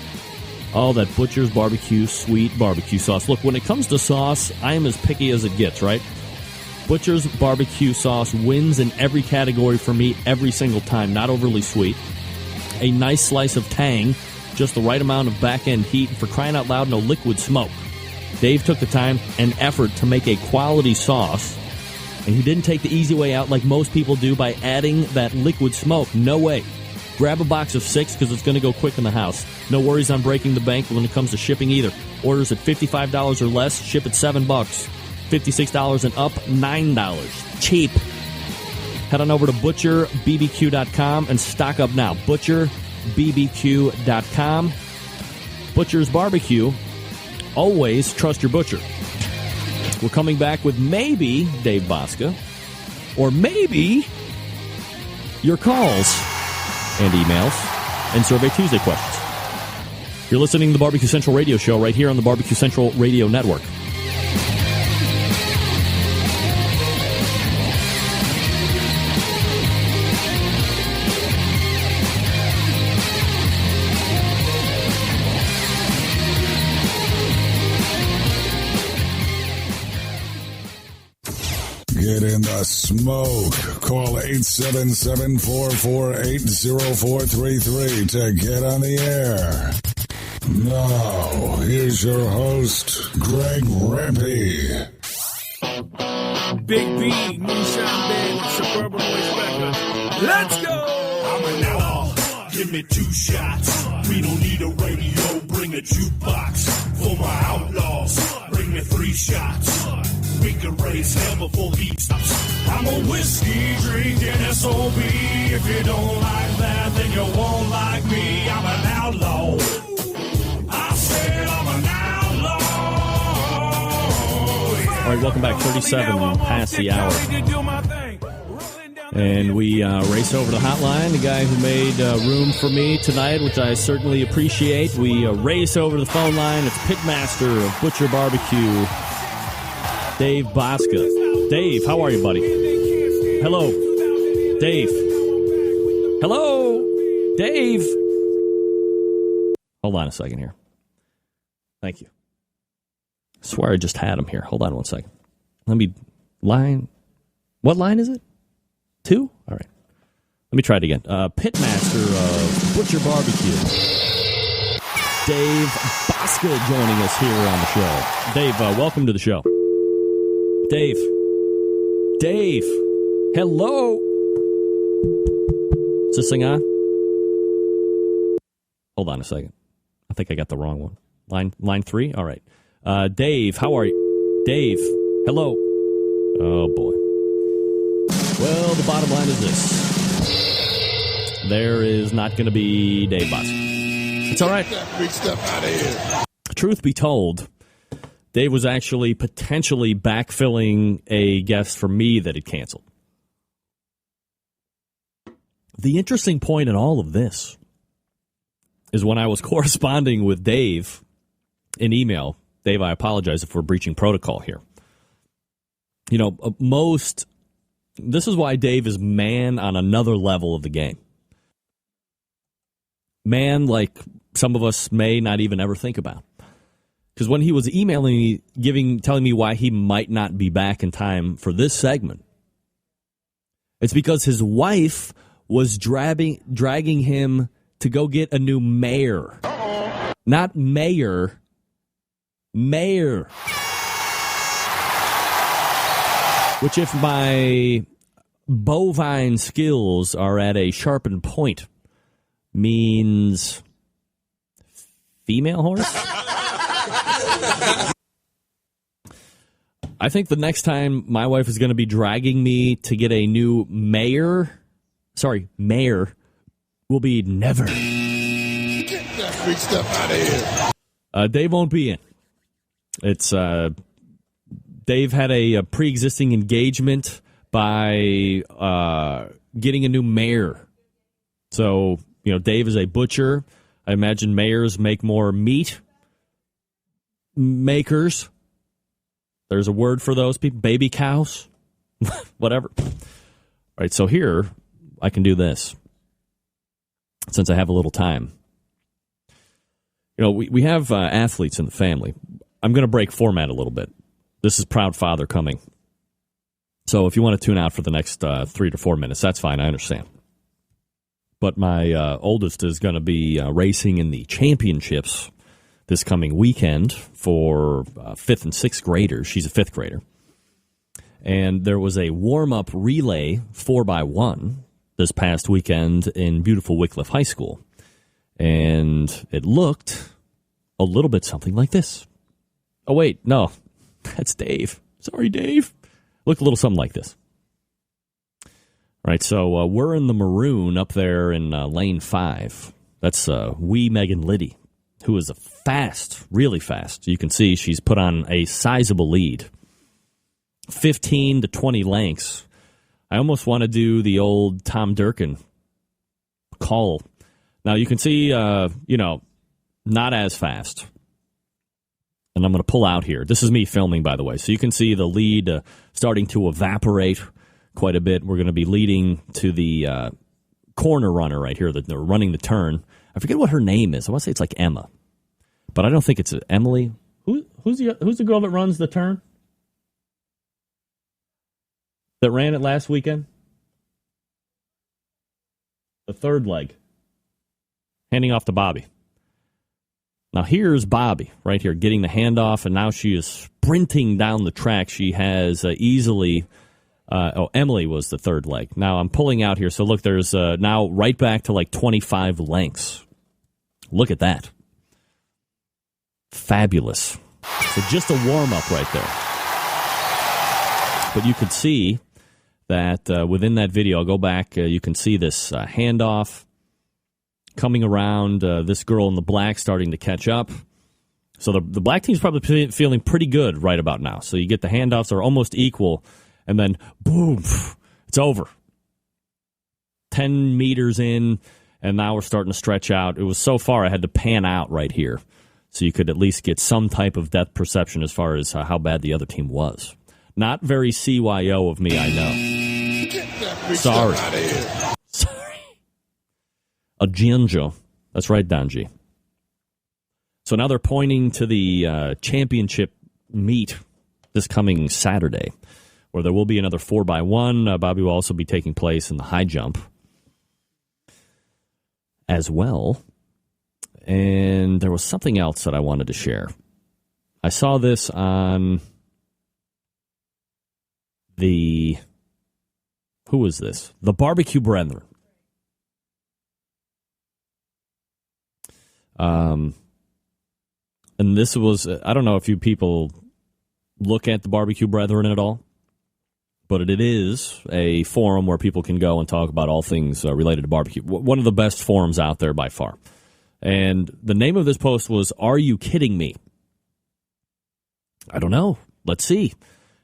C: that Butcher's Barbecue sweet barbecue sauce. Look, when it comes to sauce, I am as picky as it gets, right? Butcher's Barbecue sauce wins in every category for me every single time. Not overly sweet. A nice slice of tang, just the right amount of back-end heat, and for crying out loud, no liquid smoke. Dave took the time and effort to make a quality sauce, and he didn't take the easy way out like most people do by adding that liquid smoke. No way. Grab a box of 6 because it's going to go quick in the house. No worries on breaking the bank when it comes to shipping either. Orders at $55 or less, ship at $7. $56 and up, $9. Cheap. Head on over to butcherbbq.com and stock up now. butcherbbq.com. Butcher's Barbecue. Always trust your butcher. We're coming back with maybe Dave Bosca, or maybe your calls and emails and Survey Tuesday questions. You're listening to the Barbecue Central Radio Show right here on the Barbecue Central Radio Network.
E: Get in the smoke. Call 877-448-0433 to get on the air. Now, here's your host, Greg Rempe.
G: Big B, Moonshine Band, Suburban Boys Records. Let's go! I'm an outlaw. Give me 2 shots. We don't need a radio. Bring a jukebox for my outlaws. Bring me 3 shots. We can raise hell before the beat stops. I'm a whiskey drinking SOB. If you don't like that, then you won't like me. I'm an outlaw. I said I'm an outlaw.
C: Welcome back. 37 past the hour. And we race over the hotline. The guy who made room for me tonight, which I certainly appreciate. We race over the phone line. It's Pitmaster of Butcher Barbecue, Dave Bosca. Dave, how are you, buddy? Hello. Dave. Hello. Dave. Hold on a second here. Thank you. I swear I just had him here. Hold on one second. Let me line. What line is it? 2? All right. Let me try it again. Pitmaster of Butcher Barbecue, Dave Bosca, joining us here on the show. Dave, welcome to the show. Dave. Dave. Hello. Is this thing on? Hold on a second. I think I got the wrong one. Line 3? All right. Dave, how are you? Dave, hello. Oh, boy. Well, the bottom line is this. There is not going to be Dave Bosca. It's all right.
D: Big stuff out of here.
C: Truth be told, Dave was actually potentially backfilling a guest for me that had canceled. The interesting point in all of this is when I was corresponding with Dave in email. Dave, I apologize if we're breaching protocol here. You know, this is why Dave is man on another level of the game. Man like some of us may not even ever think about. Because when he was emailing me, telling me why he might not be back in time for this segment, it's because his wife was dragging him to go get a new mayor. Not mayor. Mayor. Which, if my bovine skills are at a sharpened point, means female horse? I think the next time my wife is going to be dragging me to get a new mayor will be never.
D: Get that big stuff out of here.
C: Dave won't be in. It's Dave had a pre-existing engagement by getting a new mayor. So, you know, Dave is a butcher. I imagine mayors make more meat makers. There's a word for those people. Baby cows. Whatever. All right, so here I can do this since I have a little time. You know, we have athletes in the family. I'm going to break format a little bit. This is Proud Father coming. So if you want to tune out for the next 3 to 4 minutes, that's fine. I understand. But my oldest is going to be racing in the championships this coming weekend for 5th and 6th graders. She's a 5th grader. And there was a warm-up relay 4x1 this past weekend in beautiful Wycliffe High School. And it looked a little bit something like this. Oh, wait, no. That's Dave. Sorry, Dave. Looked a little something like this. All right, so we're in the maroon up there in lane 5. That's wee Megan Liddy, who is really fast. You can see she's put on a sizable lead. 15 to 20 lengths. I almost want to do the old Tom Durkin call. Now, you can see, not as fast. And I'm going to pull out here. This is me filming, by the way. So you can see the lead starting to evaporate quite a bit. We're going to be leading to the corner runner right here, they're running the turn. I forget what her name is. I want to say it's like Emma. But I don't think it's Emily. Who's the girl that runs the turn? That ran it last weekend? The third leg. Handing off to Bobby. Now here's Bobby right here getting the handoff, and now she is sprinting down the track. She has easily... Emily was the third leg. Now I'm pulling out here. So look, there's now right back to like 25 lengths. Look at that. Fabulous. So just a warm-up right there. But you could see that within that video, I'll go back, you can see this handoff coming around, this girl in the black starting to catch up. So the black team's probably feeling pretty good right about now. So you get the handoffs are almost equal, and then boom, it's over. 10 meters in, and now we're starting to stretch out. It was so far I had to pan out right here so you could at least get some type of depth perception as far as how bad the other team was. Not very CYO of me, I know.
D: Get that big
C: Sorry.
D: stuff out of here.
C: Sorry. A Ginger. That's right, Donji. So now they're pointing to the championship meet this coming Saturday, where there will be another 4x1. Bobby will also be taking place in the high jump as well. And there was something else that I wanted to share. I saw this on the... Who is this? The Barbecue Brethren. And this was, I don't know if you people look at the Barbecue Brethren at all, but it is a forum where people can go and talk about all things related to barbecue. One of the best forums out there by far. And the name of this post was, "Are You Kidding Me?" I don't know. Let's see.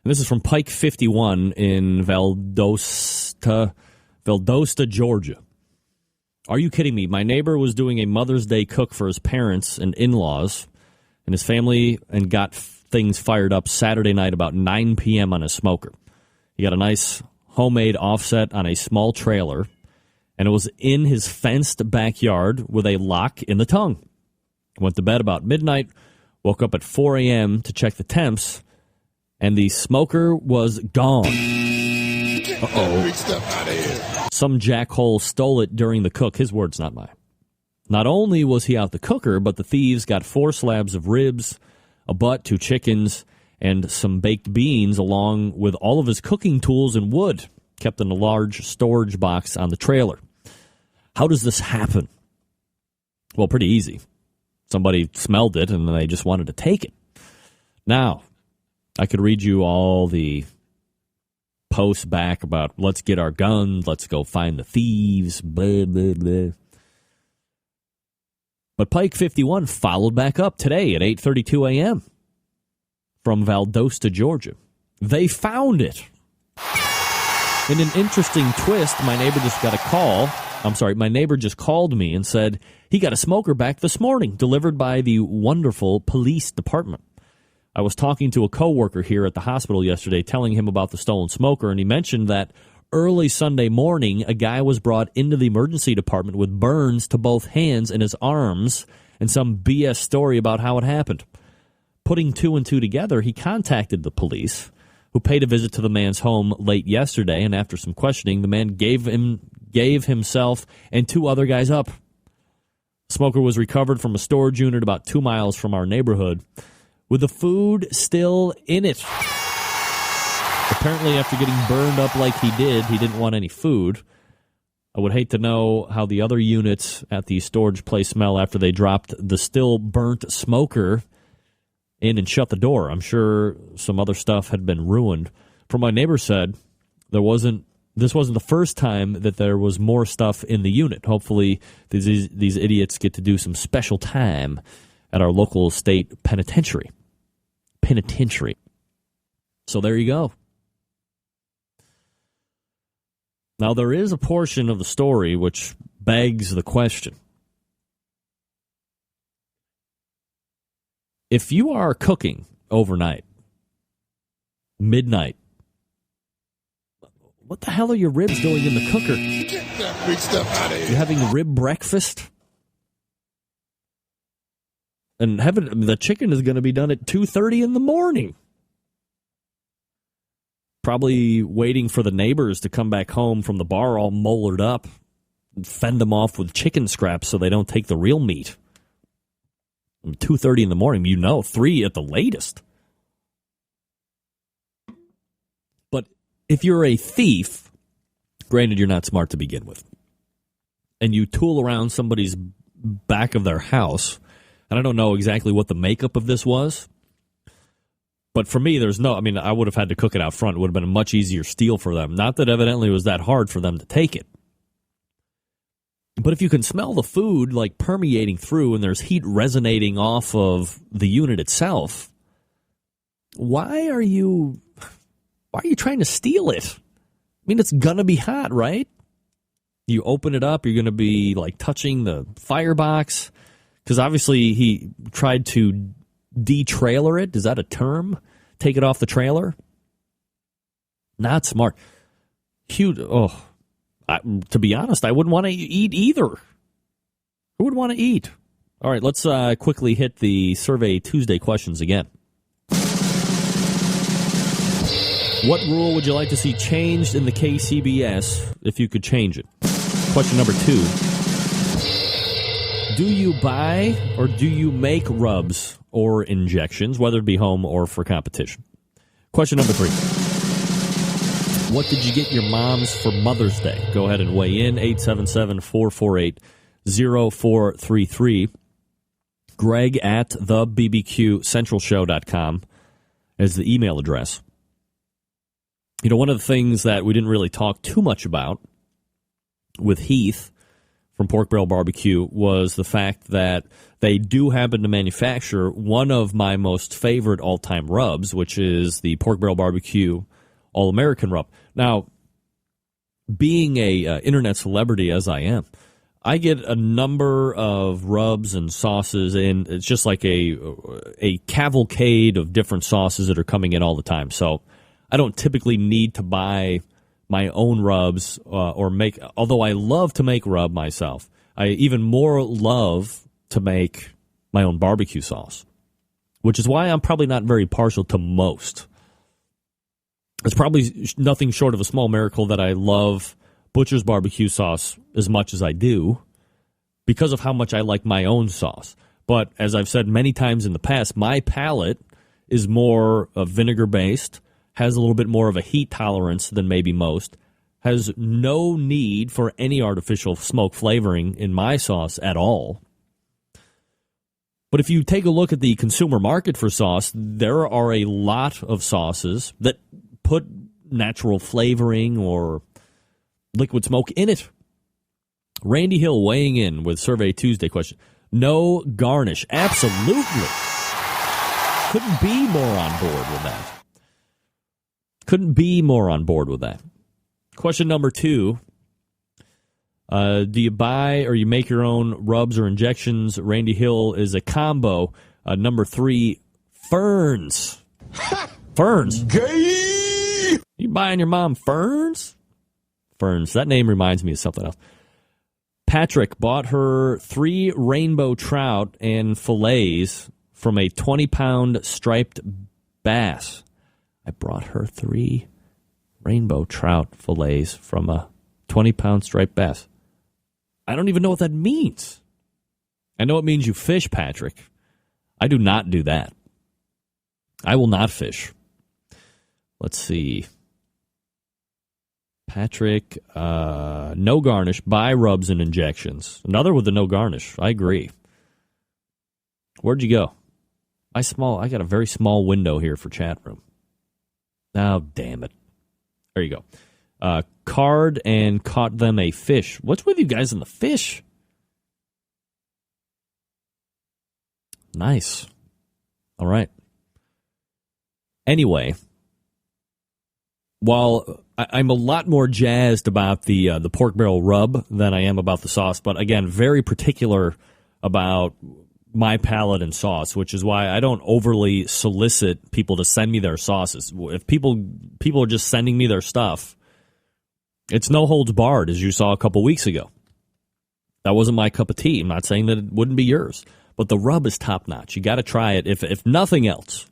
C: And this is from Pike 51 in Valdosta, Georgia. "Are you kidding me? My neighbor was doing a Mother's Day cook for his parents and in-laws and his family and got things fired up Saturday night about 9 p.m. on his smoker. He got a nice homemade offset on a small trailer, and it was in his fenced backyard with a lock in the tongue. Went to bed about midnight, woke up at 4 a.m. to check the temps, and the smoker was gone.
D: Big stuff out of here.
C: Some jackhole stole it during the cook." His words, not mine. "Not only was he out the cooker, but the thieves got 4 slabs of ribs, a butt, 2 chickens, and some baked beans, along with all of his cooking tools and wood, kept in a large storage box on the trailer. How does this happen? Well, pretty easy. Somebody smelled it, and they just wanted to take it. Now, I could read you all the posts back about, let's get our guns, let's go find the thieves, blah, blah, blah. But Pike 51 followed back up today at 8:32 a.m. from Valdosta, Georgia. They found it. In an interesting twist, my neighbor just called me and said he got a smoker back this morning, delivered by the wonderful police department. I was talking to a coworker here at the hospital yesterday, telling him about the stolen smoker, and he mentioned that early Sunday morning, a guy was brought into the emergency department with burns to both hands and his arms and some BS story about how it happened. Putting 2 and 2 together, he contacted the police, who paid a visit to the man's home late yesterday, and after some questioning, the man gave himself and 2 other guys up. Smoker was recovered from a storage unit about 2 miles from our neighborhood, with the food still in it. Apparently, after getting burned up like he didn't want any food. I would hate to know how the other units at the storage place smell after they dropped the still burnt smoker in and shut the door. I'm sure some other stuff had been ruined. From my neighbor said, this wasn't the first time that there was more stuff in the unit. Hopefully, these idiots get to do some special time at our local state penitentiary. So there you go. Now, there is a portion of the story which begs the question. If you are cooking overnight, midnight, what the hell are your ribs doing in the cooker?
D: Get that big stuff out of here.
C: You're having rib breakfast? And the chicken is going to be done at 2:30 in the morning. Probably waiting for the neighbors to come back home from the bar all mollered up and fend them off with chicken scraps so they don't take the real meat. 2:30 in the morning, 3 at the latest. But if you're a thief, granted you're not smart to begin with, and you tool around somebody's back of their house, and I don't know exactly what the makeup of this was, but for me, I would have had to cook it out front. It would have been a much easier steal for them. Not that evidently it was that hard for them to take it. But if you can smell the food like permeating through and there's heat resonating off of the unit itself, why are you trying to steal it? I mean, it's going to be hot, right? You open it up, you're going to be like touching the firebox, because obviously he tried to de-trailer it. Is that a term? Take it off the trailer? Not smart. Huge. Oh, to be honest, I wouldn't want to eat either. Who would want to eat? All right, let's quickly hit the Survey Tuesday questions again. What rule would you like to see changed in the KCBS if you could change it? Question number 2. Do you buy or do you make rubs or injections, whether it be home or for competition? Question number 3. What did you get your moms for Mother's Day? Go ahead and weigh in, 877-448-0433. Greg at thebbqcentralshow.com is the email address. You know, one of the things that we didn't really talk too much about with Heath from Pork Barrel BBQ was the fact that they do happen to manufacture one of my most favorite all-time rubs, which is the Pork Barrel BBQ All-American Rub. Now, being a internet celebrity as I am, I get a number of rubs and sauces, and it's just like a cavalcade of different sauces that are coming in all the time. So I don't typically need to buy my own rubs or make, although I love to make rub myself, I even more love to make my own barbecue sauce, which is why I'm probably not very partial to most. It's probably nothing short of a small miracle that I love Butcher's barbecue sauce as much as I do because of how much I like my own sauce. But as I've said many times in the past, my palate is more vinegar-based, has a little bit more of a heat tolerance than maybe most, has no need for any artificial smoke flavoring in my sauce at all. But if you take a look at the consumer market for sauce, there are a lot of sauces that put natural flavoring or liquid smoke in it. Randy Hill weighing in with Survey Tuesday question. No garnish. Absolutely. Couldn't be more on board with that. Couldn't be more on board with that. Question number 2. Do you buy or you make your own rubs or injections? Randy Hill is a combo. Number 3, ferns. Ferns.
D: Gay!
C: You buying your mom ferns? Ferns. That name reminds me of something else. Patrick bought her 3 rainbow trout and fillets from a 20-pound striped bass. I brought her 3 rainbow trout fillets from a 20-pound striped bass. I don't even know what that means. I know it means you fish, Patrick. I do not do that. I will not fish. Let's see. Patrick, no garnish, buy rubs and injections. Another with the no garnish. I agree. Where'd you go? I got a very small window here for chat room. Oh, damn it. There you go. Card and caught them a fish. What's with you guys in the fish? Nice. All right. Anyway, while I'm a lot more jazzed about the pork barrel rub than I am about the sauce, but again, very particular about my palate and sauce, which is why I don't overly solicit people to send me their sauces. If people are just sending me their stuff, it's no holds barred, as you saw a couple weeks ago. That wasn't my cup of tea. I'm not saying that it wouldn't be yours, but the rub is top notch. You got to try it. If nothing else,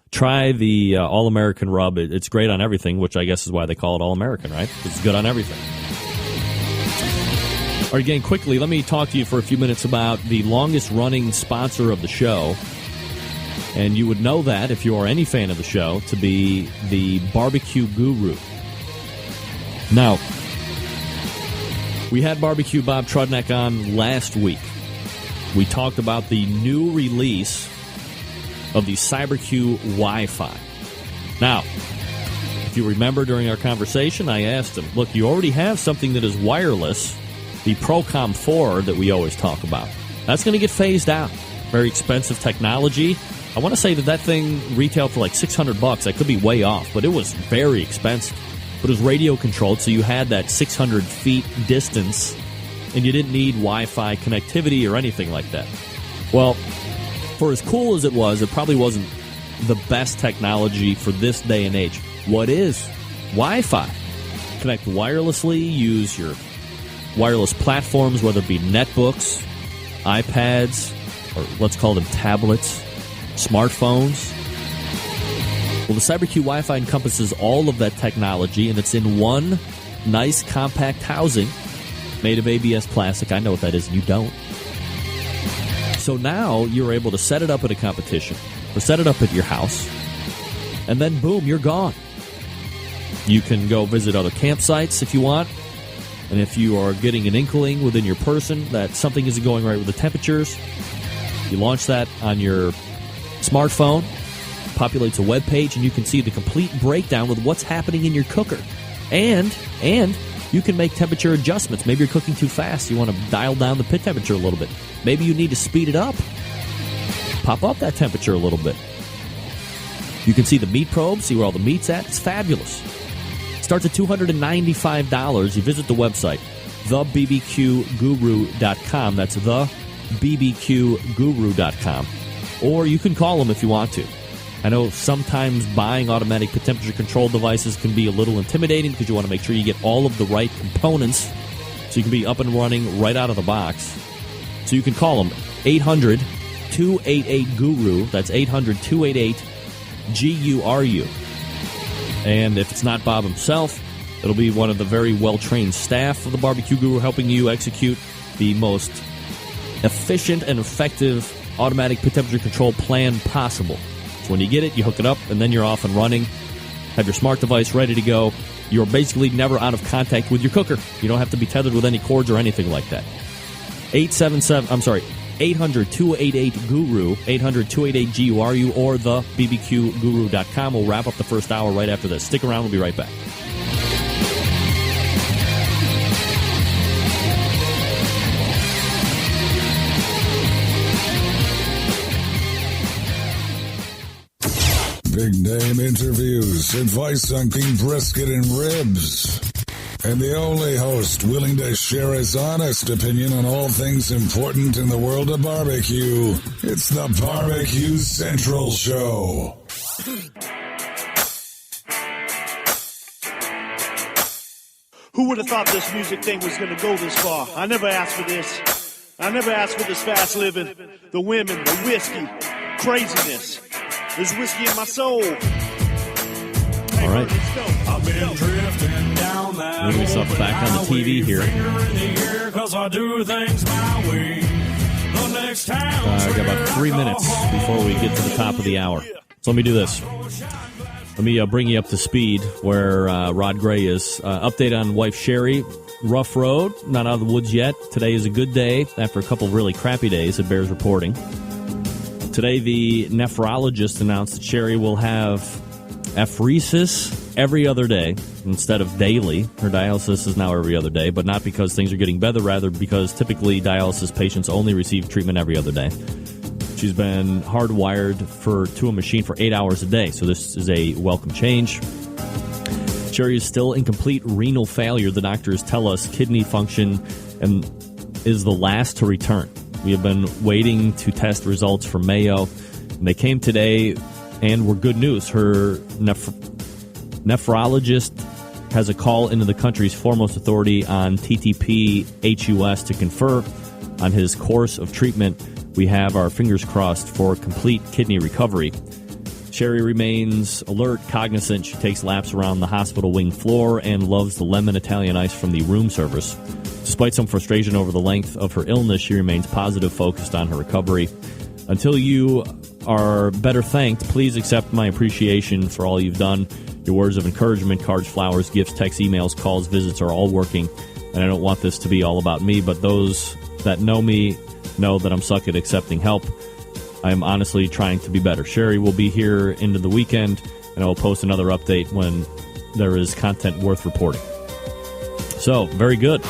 C: try the All-American rub. It's great on everything, which I guess is why they call it All-American, right? It's good on everything. All right, again, quickly, let me talk to you for a few minutes about the longest-running sponsor of the show. And you would know that, if you are any fan of the show, to be the Barbecue Guru. Now, we had Barbecue Bob Trudneck on last week. We talked about the new release of the CyberQ Wi-Fi. Now, if you remember during our conversation, I asked him, look, you already have something that is wireless the Procom 4 that we always talk about. That's going to get phased out. Very expensive technology. I want to say that thing retailed for like $600. I could be way off, but it was very expensive. But it was radio controlled, so you had that 600 feet distance, and you didn't need Wi-Fi connectivity or anything like that. Well, for as cool as it was, it probably wasn't the best technology for this day and age. What is Wi-Fi? Connect wirelessly, use your wireless platforms, whether it be netbooks, iPads, or let's call them tablets, smartphones. Well, the CyberQ Wi-Fi encompasses all of that technology, and it's in one nice compact housing made of ABS plastic. I know what that is, and you don't. So now you're able to set it up at a competition, or set it up at your house, and then boom, you're gone. You can go visit other campsites if you want, and if you are getting an inkling within your person that something isn't going right with the temperatures, you launch that on your smartphone, populates a web page, and you can see the complete breakdown with what's happening in your cooker. And you can make temperature adjustments. Maybe you're cooking too fast. You want to dial down the pit temperature a little bit. Maybe you need to speed it up. Pop up that temperature a little bit. You can see the meat probe, see where all the meat's at. It's fabulous. It starts at $295. You visit the website, thebbqguru.com. That's thebbqguru.com. Or you can call them if you want to. I know sometimes buying automatic pit temperature control devices can be a little intimidating because you want to make sure you get all of the right components so you can be up and running right out of the box. So you can call them 800-288-GURU. That's 800-288-GURU. And if it's not Bob himself, it'll be one of the very well-trained staff of the Barbecue Guru helping you execute the most efficient and effective automatic pit temperature control plan possible. So when you get it, you hook it up, and then you're off and running. Have your smart device ready to go. You're basically never out of contact with your cooker. You don't have to be tethered with any cords or anything like that. 800-288-GURU, 800-288-GURU, or thebbqguru.com. We'll wrap up the first hour right after this. Stick around. We'll be right back.
E: Big name interviews, advice on cooking brisket and ribs, and the only host willing to share his honest opinion on all things important in the world of barbecue. It's the Barbecue Central Show.
G: Who would have thought this music thing was going to go this far? I never asked for this. I never asked for this fast living, the women, the whiskey, craziness. There's whiskey in my soul.
C: All right.
G: I've been drifting down that
C: moving stuff back on the TV here. I've got about 3 minutes before we get to the top of the hour. So let me do this. Let me bring you up to speed where Rod Gray is. Update on wife Sherry. Rough road. Not out of the woods yet. Today is a good day after a couple of really crappy days, it bears reporting. Today, the nephrologist announced that Sherry will have apheresis every other day instead of daily. Her dialysis is now every other day, but not because things are getting better, rather because typically dialysis patients only receive treatment every other day. She's been hardwired to a machine for 8 hours a day, so this is a welcome change. Sherry is still in complete renal failure. The doctors tell us kidney function is the last to return. We have been waiting to test results from Mayo, and they came today and were good news. Her nephrologist has a call into the country's foremost authority on TTP-HUS to confer on his course of treatment. We have our fingers crossed for complete kidney recovery. Sherry remains alert, cognizant. She takes laps around the hospital wing floor and loves the lemon Italian ice from the room service. Despite some frustration over the length of her illness, she remains positive, focused on her recovery. Until you are better thanked, please accept my appreciation for all you've done. Your words of encouragement, cards, flowers, gifts, texts, emails, calls, visits are all working. And I don't want this to be all about me, but those that know me know that I'm stuck at accepting help. I am honestly trying to be better. Sherry will be here into the weekend, and I will post another update when there is content worth reporting. So, very good.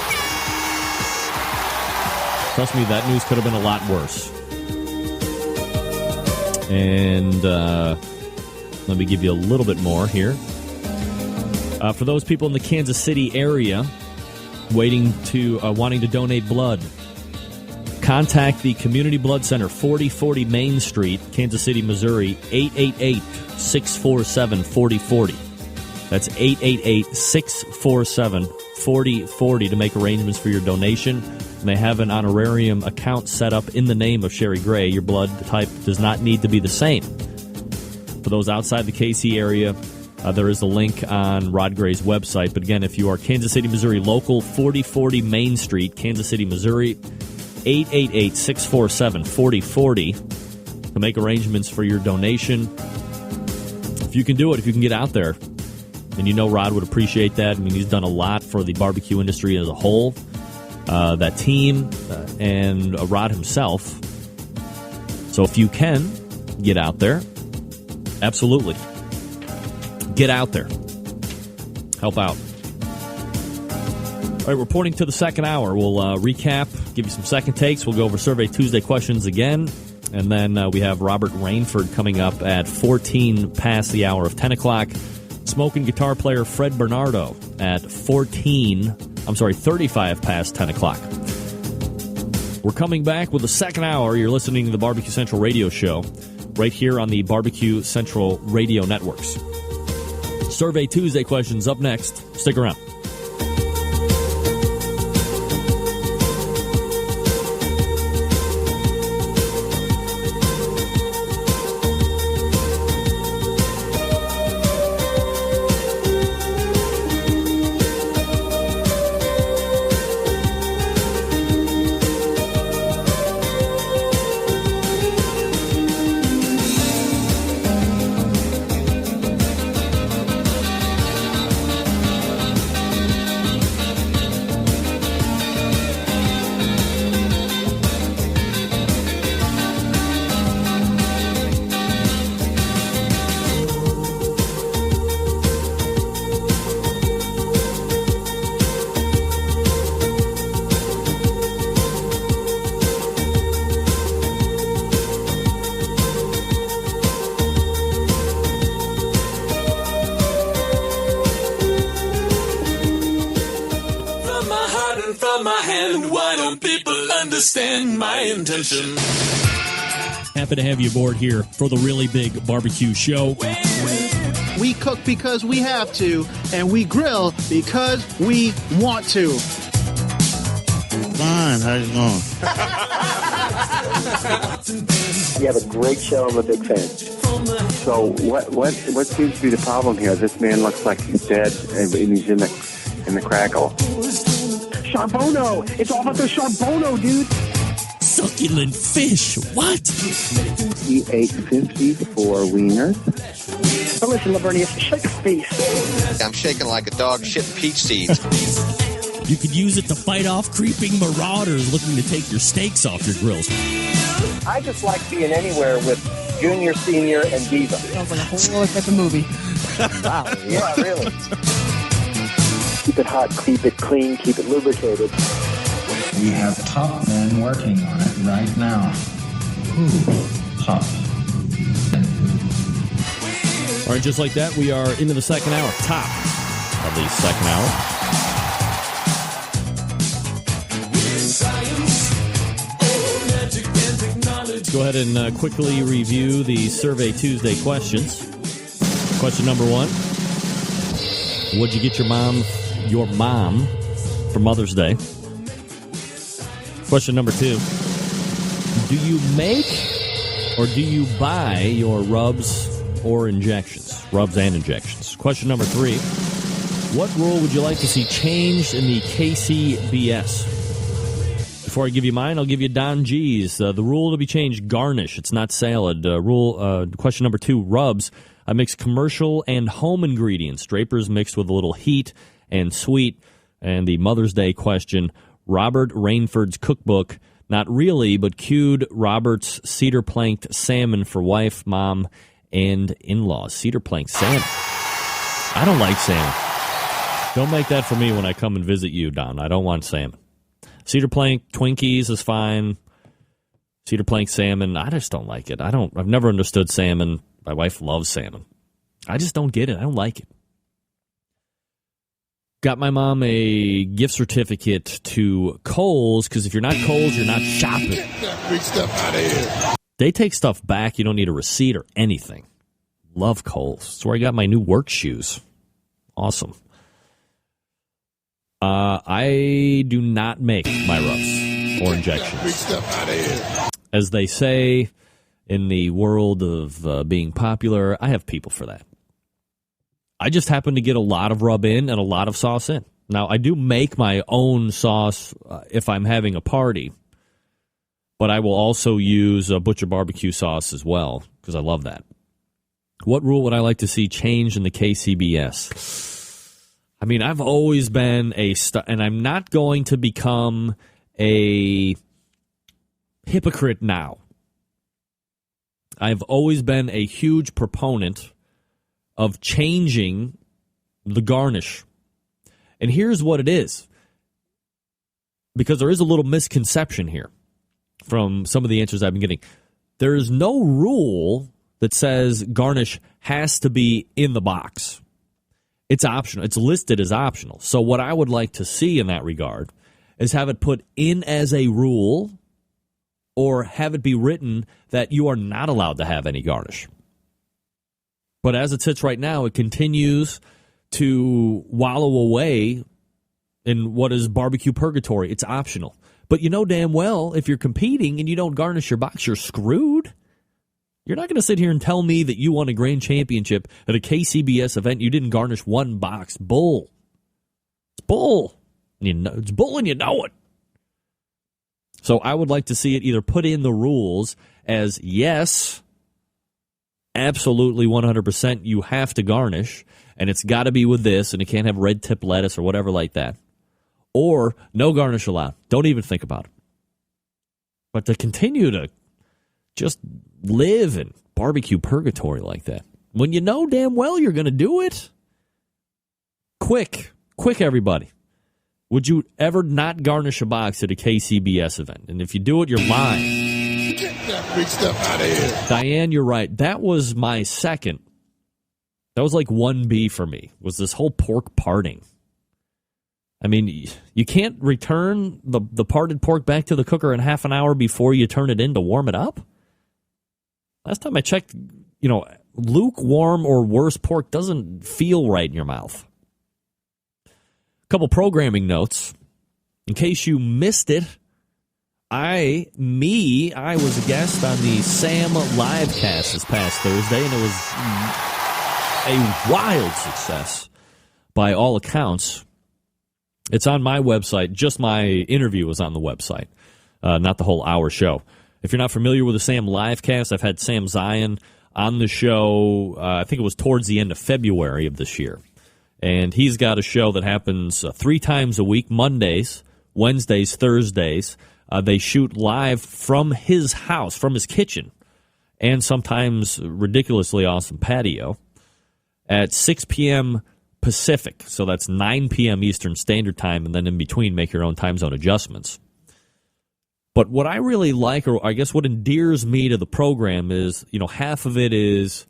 C: Trust me, that news could have been a lot worse. And let me give you a little bit more here. For those people in the Kansas City area wanting to donate blood, contact the Community Blood Center, 4040 Main Street, Kansas City, Missouri, 888-647-4040. That's 888-647-4040 to make arrangements for your donation. And they have an honorarium account set up in the name of Sherry Gray. Your blood type does not need to be the same. For those outside the KC area, there is a link on Rod Gray's website. But again, if you are Kansas City, Missouri local, 4040 Main Street, Kansas City, Missouri, 888-647-4040 to make arrangements for your donation. If you can do it, if you can get out there, and you know Rod would appreciate that. I mean, he's done a lot for the barbecue industry as a whole, that team, and Rod himself. So if you can get out there, absolutely. Get out there. Help out. All right, we're pointing to the second hour. We'll recap, give you some second takes. We'll go over Survey Tuesday questions again. And then we have Robert Rainford coming up at 14 past the hour of 10 o'clock. Smoking guitar player Fred Bernardo at 35 past 10 o'clock. We're coming back with the second hour. You're listening to the Barbecue Central Radio Show right here on the Barbecue Central Radio Networks. Survey Tuesday questions up next. Stick around.
G: Understand my intention.
C: Happy to have you aboard here for the really big barbecue show.
H: We cook because we have to, and we grill because we want to.
I: Fine, how's it going?
J: You have a great show. I'm a big fan. So what seems to be the problem here? This man looks like he's dead, and he's in the crackle.
H: Charbono! It's all about the Charbono, dude!
C: Succulent fish! What?
J: He ate 54 wieners.
H: But listen, Lavernius, shake a face.
K: I'm shaking like a dog shitting peach seeds.
C: You could use it to fight off creeping marauders looking to take your steaks off your grills.
J: I just like being anywhere with Junior, Senior, and Diva.
H: Sounds like a whole other type of movie.
J: Wow. Yeah, really. Keep it hot, keep it clean, keep it lubricated.
L: We have top men working on it right now. Ooh, top.
C: All right, just like that, we are into the second hour, top of the second hour. Let's go ahead and quickly review the Survey Tuesday questions. Question number one. What'd you get your mom for Mother's Day? Question number two. Do you make or do you buy your rubs or injections? Rubs and injections. Question number three. What rule would you like to see changed in the KCBS? Before I give you mine, I'll give you Don G's. The rule to be changed, garnish. It's not salad. Question number two, rubs. I mix commercial and home ingredients. Draper's mixed with a little heat and sweet. And the Mother's Day question, Robert Rainford's cookbook. Not really, but cued Robert's cedar planked salmon for wife, mom, and in-laws. Cedar planked salmon. I don't like salmon. Don't make that for me when I come and visit you, Don. I don't want salmon. Cedar plank Twinkies is fine. Cedar plank salmon, I just don't like it. I've never understood salmon. My wife loves salmon. I just don't get it. I don't like it. Got my mom a gift certificate to Kohl's, because if you're not Kohl's, you're not shopping.
D: Get that free stuff out of here.
C: They take stuff back. You don't need a receipt or anything. Love Kohl's. That's where I got my new work shoes. Awesome. I do not make my rubs or injections.
D: Free stuff out of here.
C: As they say in the world of being popular, I have people for that. I just happen to get a lot of rub in and a lot of sauce in. Now, I do make my own sauce if I'm having a party, but I will also use a Butcher barbecue sauce as well, because I love that. What rule would I like to see changed in the KCBS? I mean, I've always been and I'm not going to become a hypocrite now. I've always been a huge proponent of changing the garnish. And here's what it is. Because there is a little misconception here from some of the answers I've been getting. There is no rule that says garnish has to be in the box. It's optional. It's listed as optional. So what I would like to see in that regard is have it put in as a rule, or have it be written that you are not allowed to have any garnish. But as it sits right now, it continues to wallow away in what is barbecue purgatory. It's optional. But you know damn well, if you're competing and you don't garnish your box, you're screwed. You're not going to sit here and tell me that you won a grand championship at a KCBS event. You didn't garnish one box. Bull. It's bull. It's bull and you know it. So I would like to see it either put in the rules as, yes, absolutely 100% you have to garnish, and it's got to be with this, and it can't have red tip lettuce or whatever like that. Or no garnish allowed. Don't even think about it. But to continue to just live in barbecue purgatory like that, when you know damn well you're going to do it, quick, everybody. Would you ever not garnish a box at a KCBS event? And if you do it, you're lying.
D: Get that free stuff out of here.
C: Diane, you're right. That was my second. That was like 1B for me, was this whole pork parting. I mean, you can't return the parted pork back to the cooker in half an hour before you turn it in to warm it up? Last time I checked, lukewarm or worse pork doesn't feel right in your mouth. Couple programming notes. In case you missed it, I was a guest on the Sam Livecast this past Thursday, and it was a wild success by all accounts. It's on my website. Just my interview was on the website, not the whole hour show. If you're not familiar with the Sam Livecast, I've had Sam Zion on the show, I think it was towards the end of February of this year. And he's got a show that happens 3 times a week, Mondays, Wednesdays, Thursdays. They shoot live from his house, from his kitchen, and sometimes ridiculously awesome patio at 6 p.m. Pacific. So that's 9 p.m. Eastern Standard Time, and then in between make your own time zone adjustments. But what I really like, or I guess what endears me to the program is, half of it is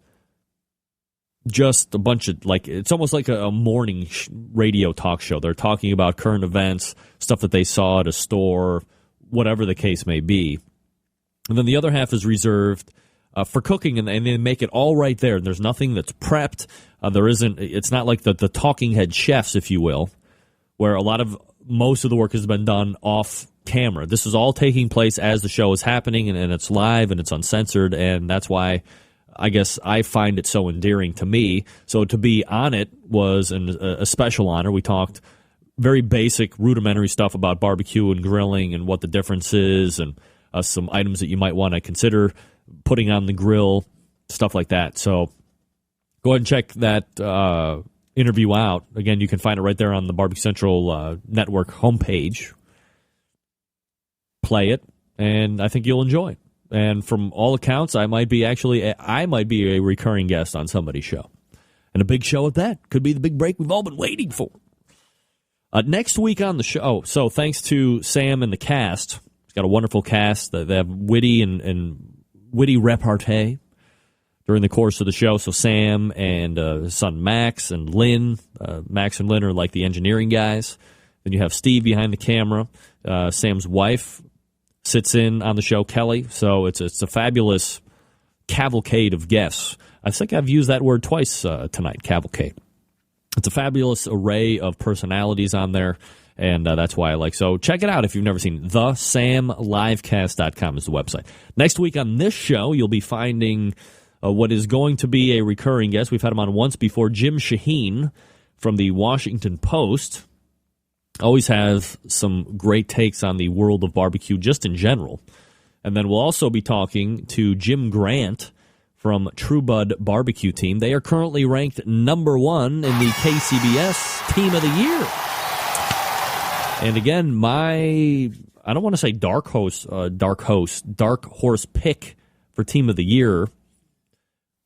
C: just a bunch of, it's almost like a morning radio talk show. They're talking about current events, stuff that they saw at a store, whatever the case may be. And then the other half is reserved for cooking, and they make it all right there. And there's nothing that's prepped. It's not like the talking head chefs, if you will, where most of the work has been done off camera. This is all taking place as the show is happening, and it's live and it's uncensored, and that's why I guess I find it so endearing to me. So to be on it was a special honor. We talked very basic, rudimentary stuff about barbecue and grilling and what the difference is, and some items that you might want to consider putting on the grill, stuff like that. So go ahead and check that interview out. Again, you can find it right there on the Barbecue Central Network homepage. Play it, and I think you'll enjoy it. And from all accounts, I might be a recurring guest on somebody's show. And a big show at that. Could be the big break we've all been waiting for. Next week on the show, so thanks to Sam and the cast. It's got a wonderful cast. They have witty and witty repartee during the course of the show. So Sam and his son Max and Lynn. Max and Lynn are like the engineering guys. Then you have Steve behind the camera. Sam's wife sits in on the show, Kelly. So it's a fabulous cavalcade of guests. I think I've used that word twice tonight, cavalcade. It's a fabulous array of personalities on there, and that's why I like. So check it out if you've never seen it. TheSamLivecast.com is the website. Next week on this show, you'll be finding what is going to be a recurring guest. We've had him on once before, Jim Shaheen from the Washington Post. Always has some great takes on the world of barbecue just in general. And then we'll also be talking to Jim Grant from True Bud Barbecue Team. They are currently ranked number 1 in the KCBS Team of the Year. And again, I don't want to say dark horse pick for Team of the Year,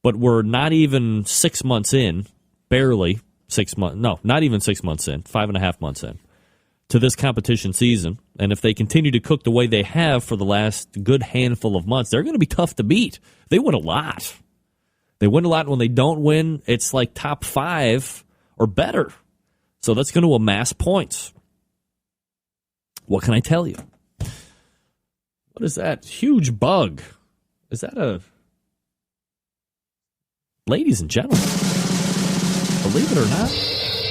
C: but we're not even 6 months in, barely 6 months, no, not even 6 months in, 5.5 months in, to this competition season. And if they continue to cook the way they have for the last good handful of months, they're going to be tough to beat. They win a lot. They win a lot. When they don't win, it's like top 5 or better. So that's going to amass points. What can I tell you? What is that huge bug? Is that a... Ladies and gentlemen, believe it or not,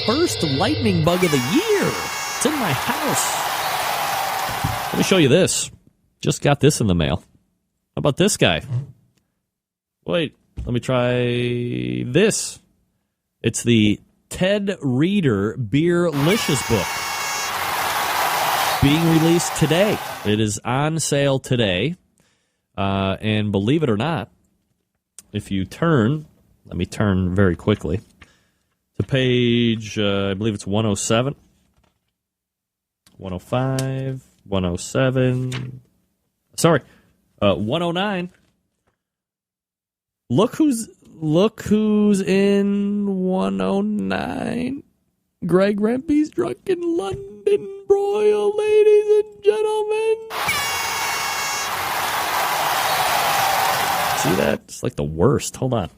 C: first lightning bug of the year. It's in my house. Let me show you this. Just got this in the mail. How about this guy? Wait, let me try this. It's the Ted Reeder Beerlicious book. Being released today. It is on sale today. And believe it or not, if you turn, let me turn very quickly, to page, I believe it's 107, 105, 107, sorry, 109. Look who's in 109. Greg Rempe's Drunken London Broil, ladies and gentlemen. See that? It's like the worst. Hold on.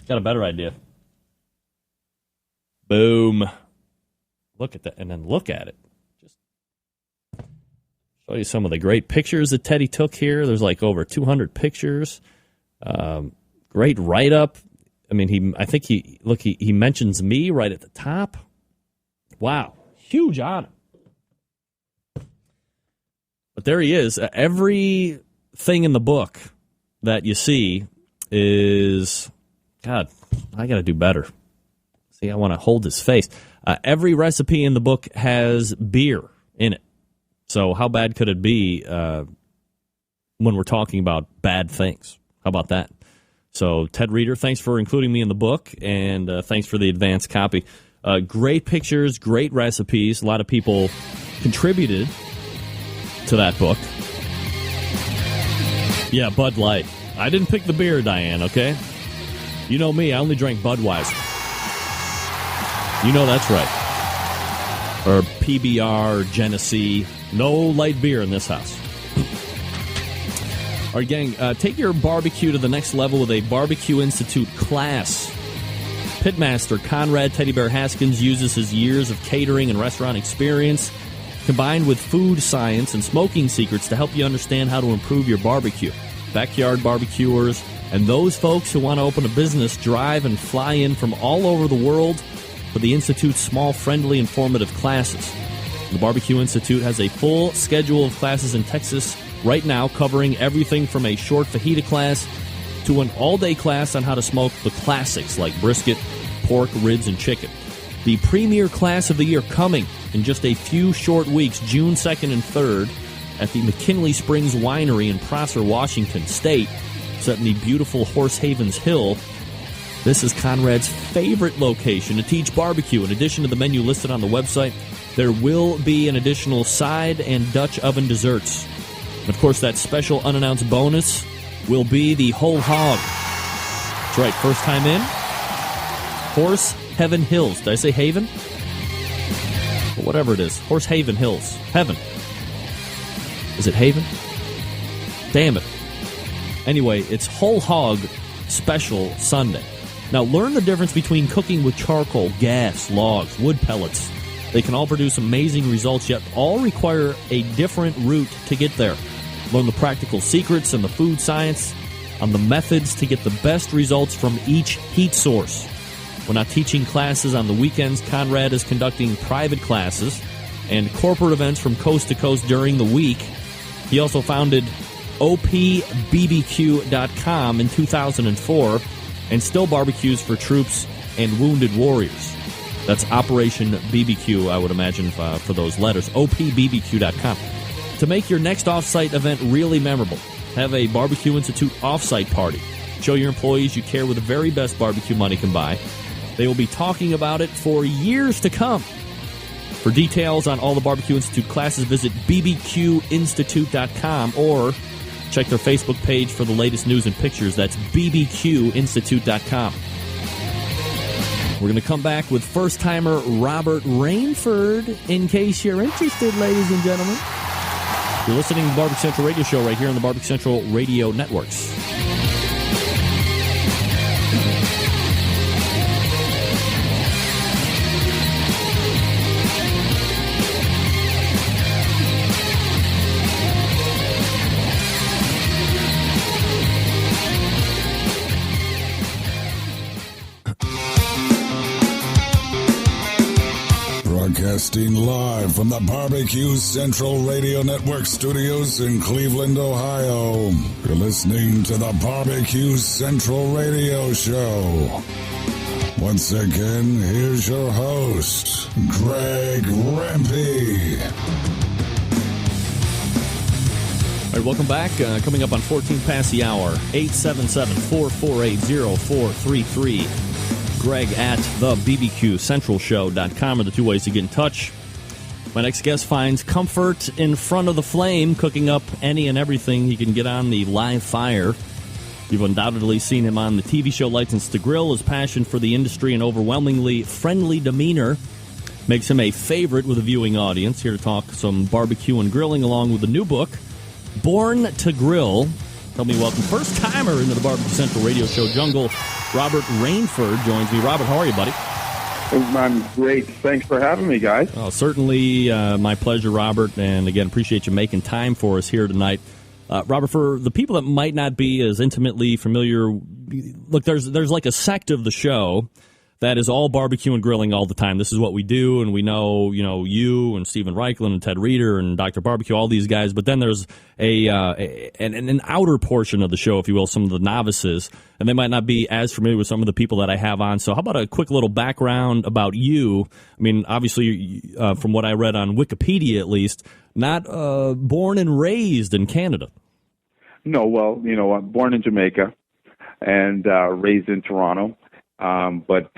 C: Got a better idea. Boom. Look at that, and then look at it. Just show you some of the great pictures that Teddy took here. There's like over 200 pictures. Great write-up. I mean, he mentions me right at the top. Wow, huge honor. But there he is. Everything in the book that you see is, God, I got to do better. See, I want to hold his face. Every recipe in the book has beer in it. So how bad could it be when we're talking about bad things? How about that? So, Ted Reeder, thanks for including me in the book, and thanks for the advanced copy. Great pictures, great recipes. A lot of people contributed to that book. Yeah, Bud Light. I didn't pick the beer, Diane, okay? You know me, I only drank Budweiser. You know that's right. Or PBR, Genesee. No light beer in this house. All right, gang, take your barbecue to the next level with a Barbecue Institute class. Pitmaster Conrad Teddy Bear Haskins uses his years of catering and restaurant experience combined with food science and smoking secrets to help you understand how to improve your barbecue. Backyard barbecuers and those folks who want to open a business drive and fly in from all over the world for the Institute's small, friendly, informative classes. The Barbecue Institute has a full schedule of classes in Texas right now, covering everything from a short fajita class to an all-day class on how to smoke the classics like brisket, pork, ribs, and chicken. The premier class of the year coming in just a few short weeks, June 2nd and 3rd, at the McKinley Springs Winery in Prosser, Washington State, set in the beautiful Horse Havens Hill. This is Conrad's favorite location to teach barbecue. In addition to the menu listed on the website, there will be an additional side and Dutch oven desserts. And of course, that special unannounced bonus will be the whole hog. That's right, first time in, Horse Heaven Hills. Did I say Haven? But whatever it is, Horsehaven Hills. Heaven. Is it Haven? Damn it. Anyway, it's Whole Hog Special Sunday. Now, learn the difference between cooking with charcoal, gas, logs, wood pellets. They can all produce amazing results, yet all require a different route to get there. Learn the practical secrets and the food science on the methods to get the best results from each heat source. We're not teaching classes on the weekends. Conrad is conducting private classes and corporate events from coast to coast during the week. He also founded OPBBQ.com in 2004 and still barbecues for troops and wounded warriors. That's Operation BBQ, I would imagine, for those letters. OPBBQ.com. To make your next off-site event really memorable, have a Barbecue Institute off-site party. Show your employees you care with the very best barbecue money can buy. They will be talking about it for years to come. For details on all the Barbecue Institute classes, visit bbqinstitute.com or check their Facebook page for the latest news and pictures. That's bbqinstitute.com. We're going to come back with first-timer Robert Rainford, in case you're interested, ladies and gentlemen. You're listening to the Barbecue Central Radio Show right here on the Barbecue Central Radio Networks.
E: Broadcasting live from the Barbecue Central Radio Network studios in Cleveland, Ohio. You're listening to the Barbecue Central Radio Show. Once again, here's your host, Greg Rempe.
C: All right, welcome back. Coming up on 14 past the hour, 877-448-0433. Greg at thebbqcentralshow.com are the two ways to get in touch. My next guest finds comfort in front of the flame, cooking up any and everything he can get on the live fire. You've undoubtedly seen him on the TV show License to Grill. His passion for the industry and overwhelmingly friendly demeanor makes him a favorite with a viewing audience. Here to talk some barbecue and grilling along with the new book, Born to Grill. Help me welcome first-timer into the Barbecue Central Radio Show jungle, Robert Rainford joins me. Robert, how are you, buddy?
I: I'm great. Thanks for having me, guys.
C: Oh, certainly my pleasure, Robert. And again, appreciate you making time for us here tonight. Robert, for the people that might not be as intimately familiar, look, there's like a sect of the show that is all barbecue and grilling all the time. This is what we do, and we know, you and Stephen Reichland and Ted Reeder and Dr. Barbecue, all these guys. But then there's an outer portion of the show, if you will, some of the novices, and they might not be as familiar with some of the people that I have on. So how about a quick little background about you? I mean, obviously, from what I read on Wikipedia, at least, not born and raised in Canada.
I: No, well, I'm born in Jamaica and raised in Toronto. But,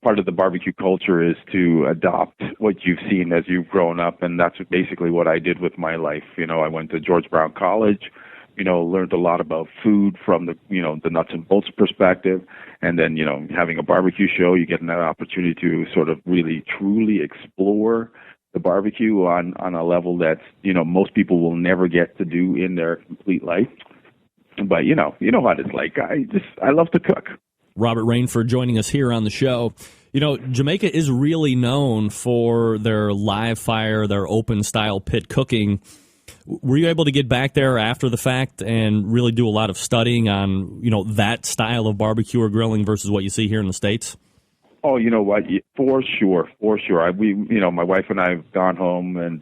I: part of the barbecue culture is to adopt what you've seen as you've grown up, and that's basically what I did with my life. I went to George Brown College, learned a lot about food from the, the nuts and bolts perspective, and then, having a barbecue show, you get an opportunity to sort of really, truly explore the barbecue on a level that, most people will never get to do in their complete life. But, you know what it's like. I love to cook.
C: Robert Rainford joining us here on the show. Jamaica is really known for their live fire, their open-style pit cooking. Were you able to get back there after the fact and really do a lot of studying on, that style of barbecue or grilling versus what you see here in the States?
I: Oh, you know what? For sure. My wife and I have gone home and,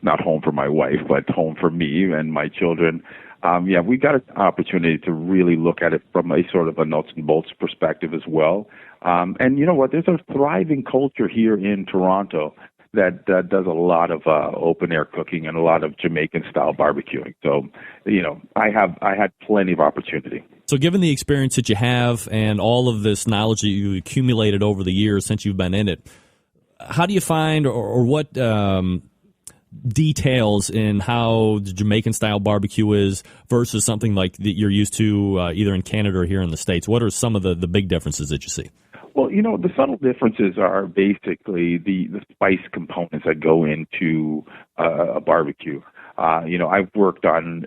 I: not home for my wife, but home for me and my children. We got an opportunity to really look at it from a sort of a nuts and bolts perspective as well. And you know what? There's a thriving culture here in Toronto that does a lot of open air cooking and a lot of Jamaican style barbecuing. So, I had plenty of opportunity.
C: So given the experience that you have and all of this knowledge that you've accumulated over the years since you've been in it, how do you find or what details in how the Jamaican-style barbecue is versus something like that you're used to either in Canada or here in the States? What are some of the big differences that you see?
I: Well, the subtle differences are basically the spice components that go into a barbecue. I've worked on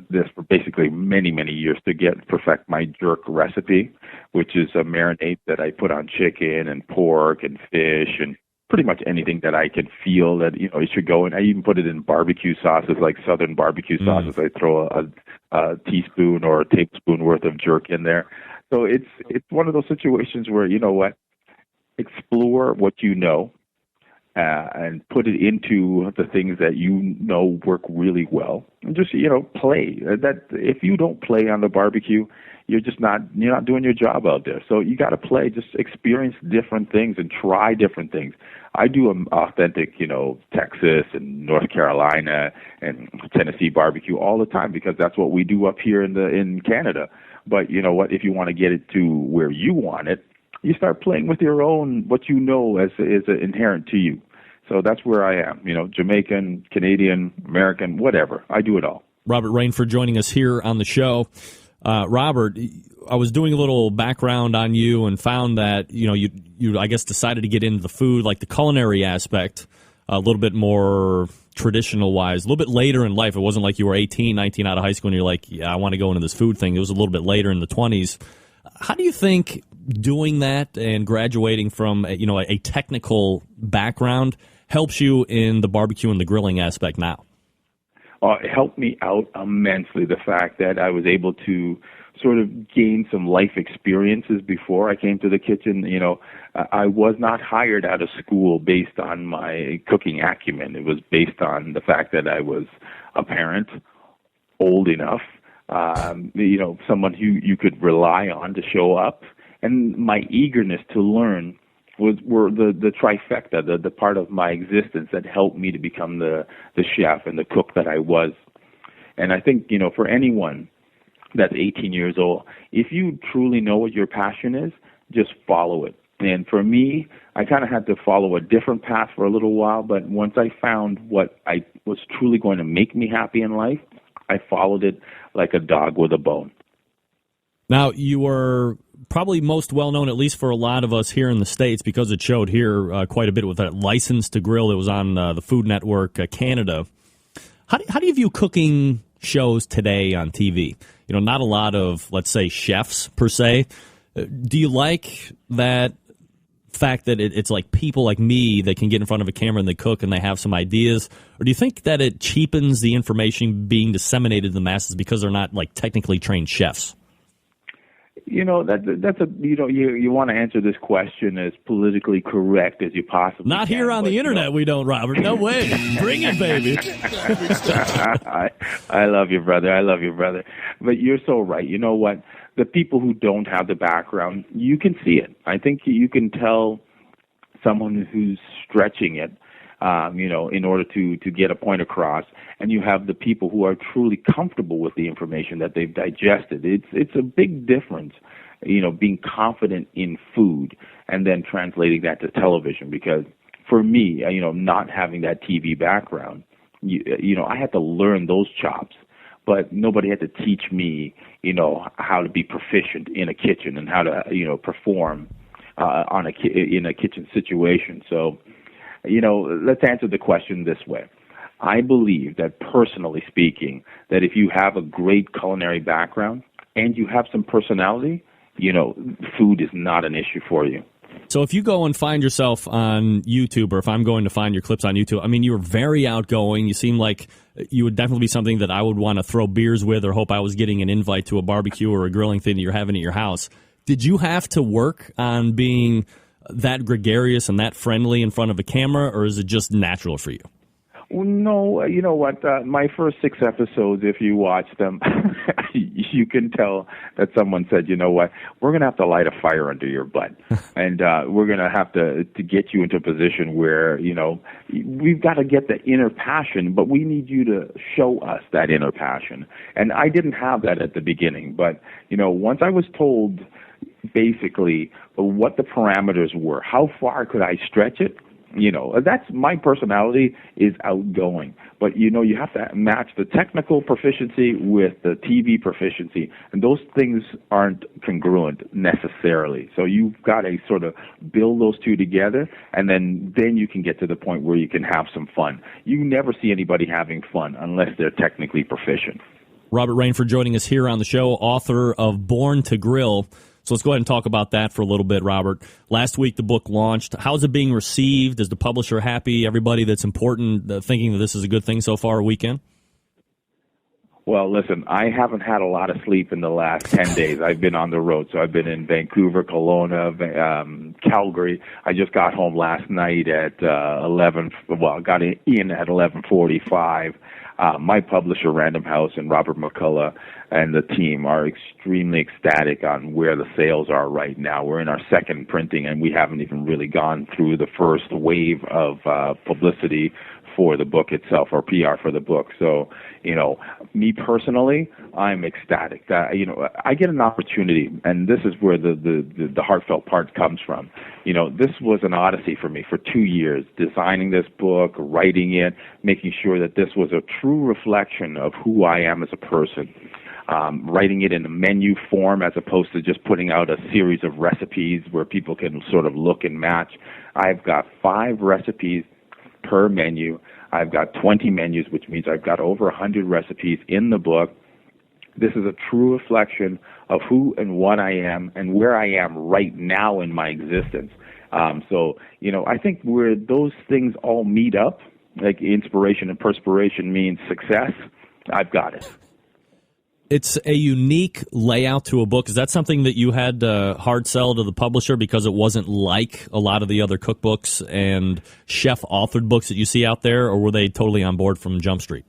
I: this for basically many, many years to perfect my jerk recipe, which is a marinade that I put on chicken and pork and fish and pretty much anything that I can feel that, it should go in. I even put it in barbecue sauces, like Southern barbecue sauces. I throw a teaspoon or a tablespoon worth of jerk in there. So it's one of those situations where, explore what you know, and put it into the things that work really well, and just play. That if you don't play on the barbecue, you're not doing your job out there. So you got to play, just experience different things and try different things. I do an authentic, Texas and North Carolina and Tennessee barbecue all the time because that's what we do up here in Canada. But you know what? If you want to get it to where you want it, you start playing with your own, what is inherent to you. So that's where I am, Jamaican, Canadian, American, whatever. I do it all.
C: Robert Rainford joining us here on the show. Robert, I was doing a little background on you and found that, you I guess decided to get into the food, like the culinary aspect, a little bit more traditional-wise, a little bit later in life. It wasn't like you were 18, 19 out of high school and you're like, yeah, I want to go into this food thing. It was a little bit later in the 20s. How do you think doing that and graduating from a technical background helps you in the barbecue and the grilling aspect now?
I: It helped me out immensely, the fact that I was able to sort of gain some life experiences before I came to the kitchen. I was not hired out of school based on my cooking acumen. It was based on the fact that I was a parent, old enough, someone who you could rely on to show up, and my eagerness to learn were the trifecta, the part of my existence that helped me to become the chef and the cook that I was. And I think, for anyone that's 18 years old, if you truly know what your passion is, just follow it. And for me, I kind of had to follow a different path for a little while, but once I found what I was truly going to make me happy in life, I followed it like a dog with a bone.
C: Now, you were probably most well-known, at least for a lot of us here in the States, because it showed here quite a bit with that License to Grill that was on the Food Network Canada. How do you view cooking shows today on TV? Not a lot of, let's say, chefs, per se. Do you like that fact that it's like people like me that can get in front of a camera and they cook and they have some ideas? Or do you think that it cheapens the information being disseminated to the masses because they're not, like, technically trained chefs?
I: That's you want to answer this question as politically correct as you possibly can.
C: Not here on the internet, we don't, Robert. No way. Bring it, baby.
I: I love you, brother. I love you, brother. But you're so right. You know what? The people who don't have the background, you can see it. I think you can tell someone who's stretching it, in order to get a point across. And you have the people who are truly comfortable with the information that they've digested. It's a big difference, being confident in food and then translating that to television. Because for me, not having that TV background, I had to learn those chops. But nobody had to teach me, how to be proficient in a kitchen and how to, perform in a kitchen situation. So, let's answer the question this way. I believe that, personally speaking, that if you have a great culinary background and you have some personality, food is not an issue for you.
C: So if you go and find yourself on YouTube, or if I'm going to find your clips on YouTube, I mean, you were very outgoing. You seem like you would definitely be something that I would want to throw beers with or hope I was getting an invite to a barbecue or a grilling thing that you're having at your house. Did you have to work on being that gregarious and that friendly in front of a camera, or is it just natural for you?
I: Well, no, you know what? My first 6 episodes, if you watch them, you can tell that someone said, you know what, we're going to have to light a fire under your butt. And we're going to have to get you into a position where, we've got to get the inner passion, but we need you to show us that inner passion. And I didn't have that at the beginning. But, once I was told basically what the parameters were, how far could I stretch it, That's my personality is outgoing. But, you have to match the technical proficiency with the TV proficiency. And those things aren't congruent necessarily. So you've got to sort of build those two together, and then you can get to the point where you can have some fun. You never see anybody having fun unless they're technically proficient.
C: Robert Rainford joining us here on the show, author of Born to Grill. So let's go ahead and talk about that for a little bit, Robert. Last week, the book launched. How's it being received? Is the publisher happy? Everybody that's important thinking that this is a good thing so far a weekend?
I: Well, listen, I haven't had a lot of sleep in the last 10 days. I've been on the road. So I've been in Vancouver, Kelowna, Calgary. I just got home last night at got in at 11:45. My publisher, Random House, and Robert McCullough and the team are extremely ecstatic on where the sales are right now. We're in our second printing, and we haven't even really gone through the first wave of publicity for the book itself, or PR for the book. So, me personally, I'm ecstatic that, I get an opportunity, and this is where the heartfelt part comes from. This was an odyssey for me for 2 years, designing this book, writing it, making sure that this was a true reflection of who I am as a person. Writing it in a menu form as opposed to just putting out a series of recipes where people can sort of look and match. I've got 5 recipes per menu. I've got 20 menus, which means I've got over 100 recipes in the book. This is a true reflection of who and what I am and where I am right now in my existence. I think where those things all meet up, like inspiration and perspiration means success, I've got it.
C: It's a unique layout to a book. Is that something that you had to hard sell to the publisher because it wasn't like a lot of the other cookbooks and chef-authored books that you see out there, or were they totally on board from Jump Street?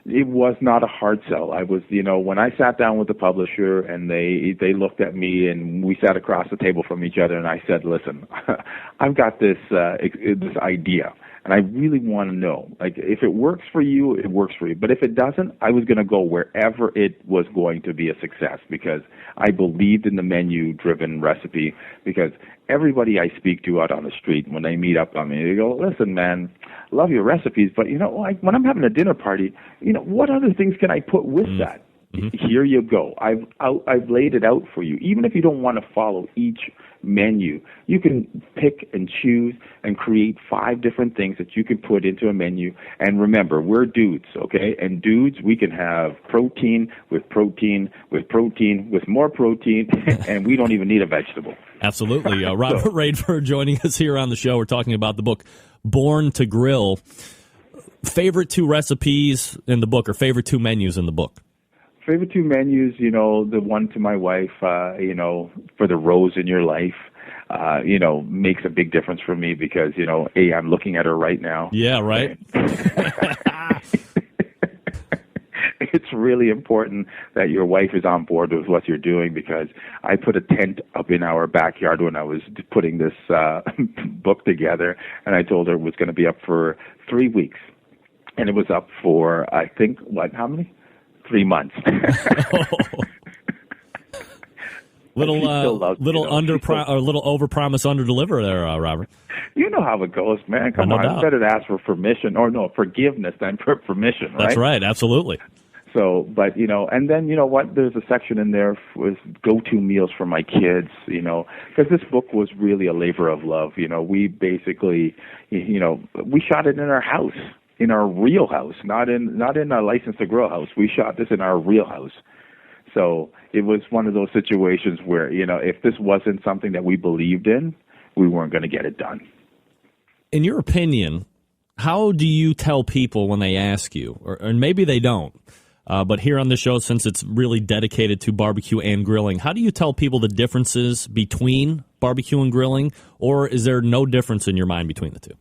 I: It was not a hard sell. I was, when I sat down with the publisher and they looked at me and we sat across the table from each other, and I said, listen, I've got this idea. And I really want to know, if it works for you, it works for you. But if it doesn't, I was going to go wherever it was going to be a success, because I believed in the menu-driven recipe. Because everybody I speak to out on the street, when they meet up on me, they go, listen, man, love your recipes, but, when I'm having a dinner party, what other things can I put with that? Mm-hmm. Here you go. I've laid it out for you. Even if you don't want to follow each menu, you can pick and choose and create 5 different things that you can put into a menu. And remember, we're dudes, okay? And dudes, we can have protein with protein with protein with more protein, and we don't even need a vegetable.
C: Absolutely. Robert Rainford joining us here on the show. We're talking about the book Born to Grill. Favorite 2 recipes in the book, or favorite 2 menus in the book?
I: Favorite 2 menus, the one to my wife, for the rose in your life, makes a big difference for me because, I'm looking at her right now.
C: Yeah, right.
I: It's really important that your wife is on board with what you're doing, because I put a tent up in our backyard when I was putting this book together, and I told her it was going to be up for 3 weeks. And it was up for, I think, how many? 3 months.
C: Little overpromise, underdeliver there, Robert.
I: You know how it goes, man. Come on, it's better to ask for permission, forgiveness than permission, right?
C: That's right, absolutely.
I: So, but, and then, what, there's a section in there with go-to meals for my kids, because this book was really a labor of love. We basically, we shot it in our house. In our real house, not in a license to grill house. We shot this in our real house. So it was one of those situations where, if this wasn't something that we believed in, we weren't going to get it done.
C: In your opinion, how do you tell people when they ask you, or maybe they don't, but here on the show, since it's really dedicated to barbecue and grilling, how do you tell people the differences between barbecue and grilling, or is there no difference in your mind between the two?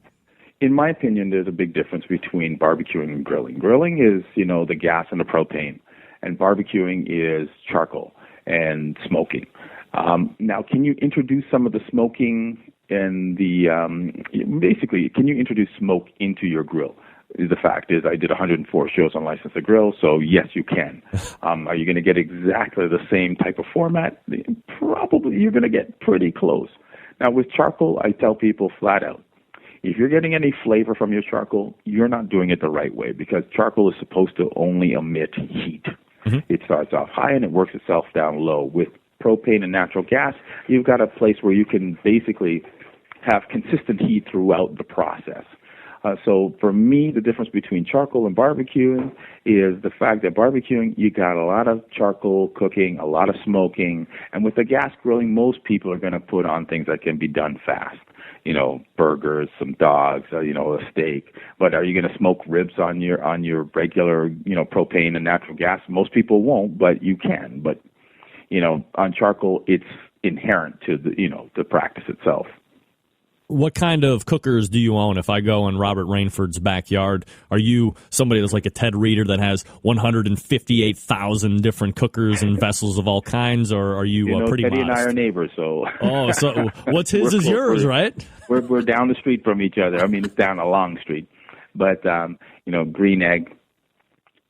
I: In my opinion, there's a big difference between barbecuing and grilling. Grilling is, the gas and the propane, and barbecuing is charcoal and smoking. Now, can you introduce some of the smoking and basically, can you introduce smoke into your grill? The fact is, I did 104 shows on License to Grill, so yes, you can. Are you going to get exactly the same type of format? Probably you're going to get pretty close. Now, with charcoal, I tell people flat out, if you're getting any flavor from your charcoal, you're not doing it the right way, because charcoal is supposed to only emit heat. It starts off high and it works itself down low. With propane and natural gas, you've got a place where you can basically have consistent heat throughout the process. So for me, the difference between charcoal and barbecuing is the fact that barbecuing, you got a lot of charcoal cooking, a lot of smoking, and with the gas grilling, most people are going to put on things that can be done fast. You know, burgers, some dogs, you know, a steak. But are you going to smoke ribs on your regular, you know, propane and natural gas? Most people won't, but you can. But, you know, on charcoal, it's inherent to the, you know, the practice itself.
C: What kind of cookers do you own? If I go in Robert Rainford's backyard, are you somebody that's like a Ted Reader that has 158,000 different cookers and vessels of all kinds, or are you, pretty
I: Teddy
C: modest?
I: and I are neighbors, so.
C: Oh, so what's his is yours, right?
I: We're down the street from each other. I mean, it's down a long street. But, you know, Green Egg,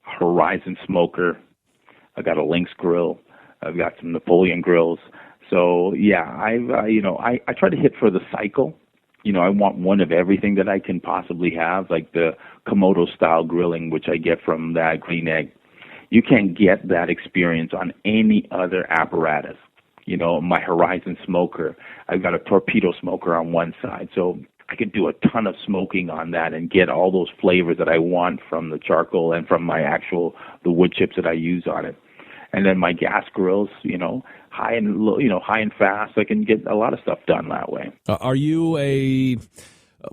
I: Horizon Smoker. I got a Lynx grill. I've got some Napoleon grills. So, yeah, I try to hit for the cycle. You know, I want one of everything that I can possibly have, like the Komodo-style grilling, which I get from that Green Egg. You can't get that experience on any other apparatus. You know, my Horizon Smoker, I've got a torpedo smoker on one side, so I can do a ton of smoking on that and get all those flavors that I want from the charcoal and from the wood chips that I use on it. And then my gas grills, you know, high and low, you know, high and fast. I can get a lot of stuff done that way.
C: Are you a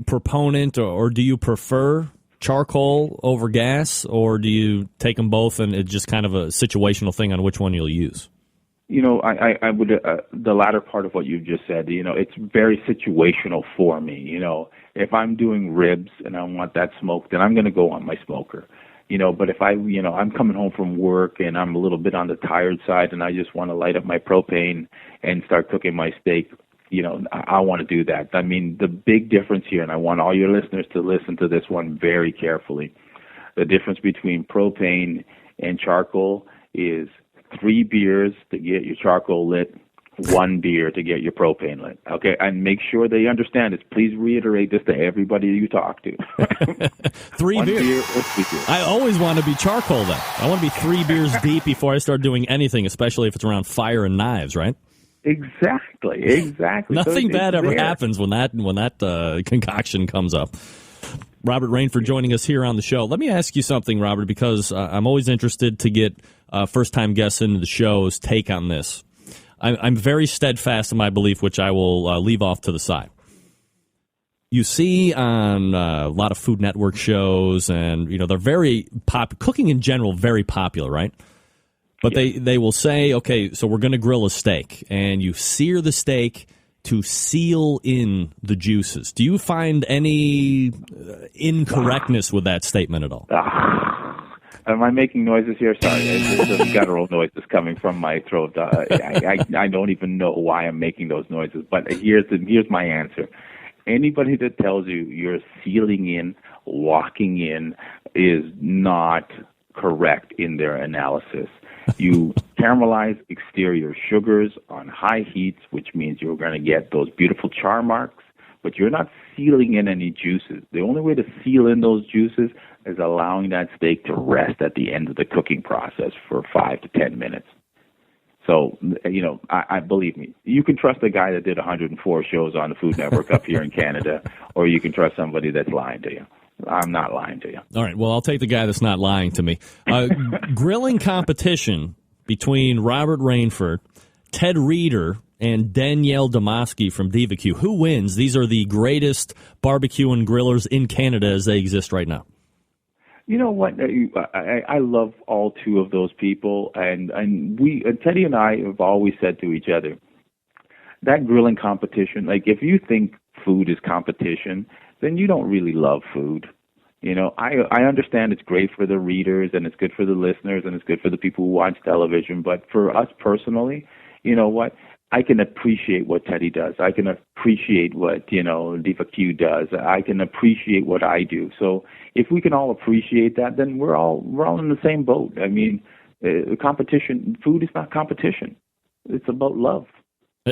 C: proponent, or do you prefer charcoal over gas, or do you take them both and it's just kind of a situational thing on which one you'll use?
I: You know, I would, the latter part of what you just said, you know, it's very situational for me. You know, if I'm doing ribs and I want that smoke, then I'm going to go on my smoker. You know, but if I'm coming home from work and I'm a little bit on the tired side and I just want to light up my propane and start cooking my steak, you know, I want to do that. I mean, the big difference here, and I want all your listeners to listen to this one very carefully, the difference between propane and charcoal is 3 beers to get your charcoal lit, 1 beer to get your propane lit. Okay, and make sure they understand this. Please reiterate this to everybody you talk to.
C: 3 beers.
I: Beer or 3 beers.
C: I always want to be charcoal, then. I want to be 3 beers deep before I start doing anything, especially if it's around fire and knives, right?
I: Exactly.
C: Nothing
I: So
C: bad ever
I: there.
C: happens when that concoction comes up. Robert Rainford joining us here on the show. Let me ask you something, Robert, because I'm always interested to get first-time guests into the show's take on this. I'm very steadfast in my belief, which I will leave off to the side. You see on a lot of Food Network shows, and you know they're very cooking in general, very popular, right? But they will say, okay, so we're going to grill a steak, and you sear the steak to seal in the juices. Do you find any incorrectness with that statement at all?
I: Am I making noises here? Sorry, there's guttural noises coming from my throat. I don't even know why I'm making those noises, but here's my answer. Anybody that tells you you're sealing in, locking in, is not correct in their analysis. You caramelize exterior sugars on high heats, which means you're going to get those beautiful char marks, but you're not sealing in any juices. The only way to seal in those juices is allowing that steak to rest at the end of the cooking process for 5 to 10 minutes. So, you know, I believe me, you can trust a guy that did 104 shows on the Food Network up here in Canada, or you can trust somebody that's lying to you. I'm not lying to you.
C: All right, well, I'll take the guy that's not lying to me. Grilling competition between Robert Rainford, Ted Reader, and Danielle Domoski from BBQ. Who wins? These are the greatest barbecue and grillers in Canada as they exist right now.
I: You know what? I love all two of those people, and Teddy and I have always said to each other, that grilling competition, like if you think food is competition, then you don't really love food. You know, I understand it's great for the readers and it's good for the listeners and it's good for the people who watch television, but for us personally, you know what? I can appreciate what Teddy does. I can appreciate what, you know, BBQ does. I can appreciate what I do. So if we can all appreciate that, then we're all in the same boat. I mean, competition, food is not competition. It's about love.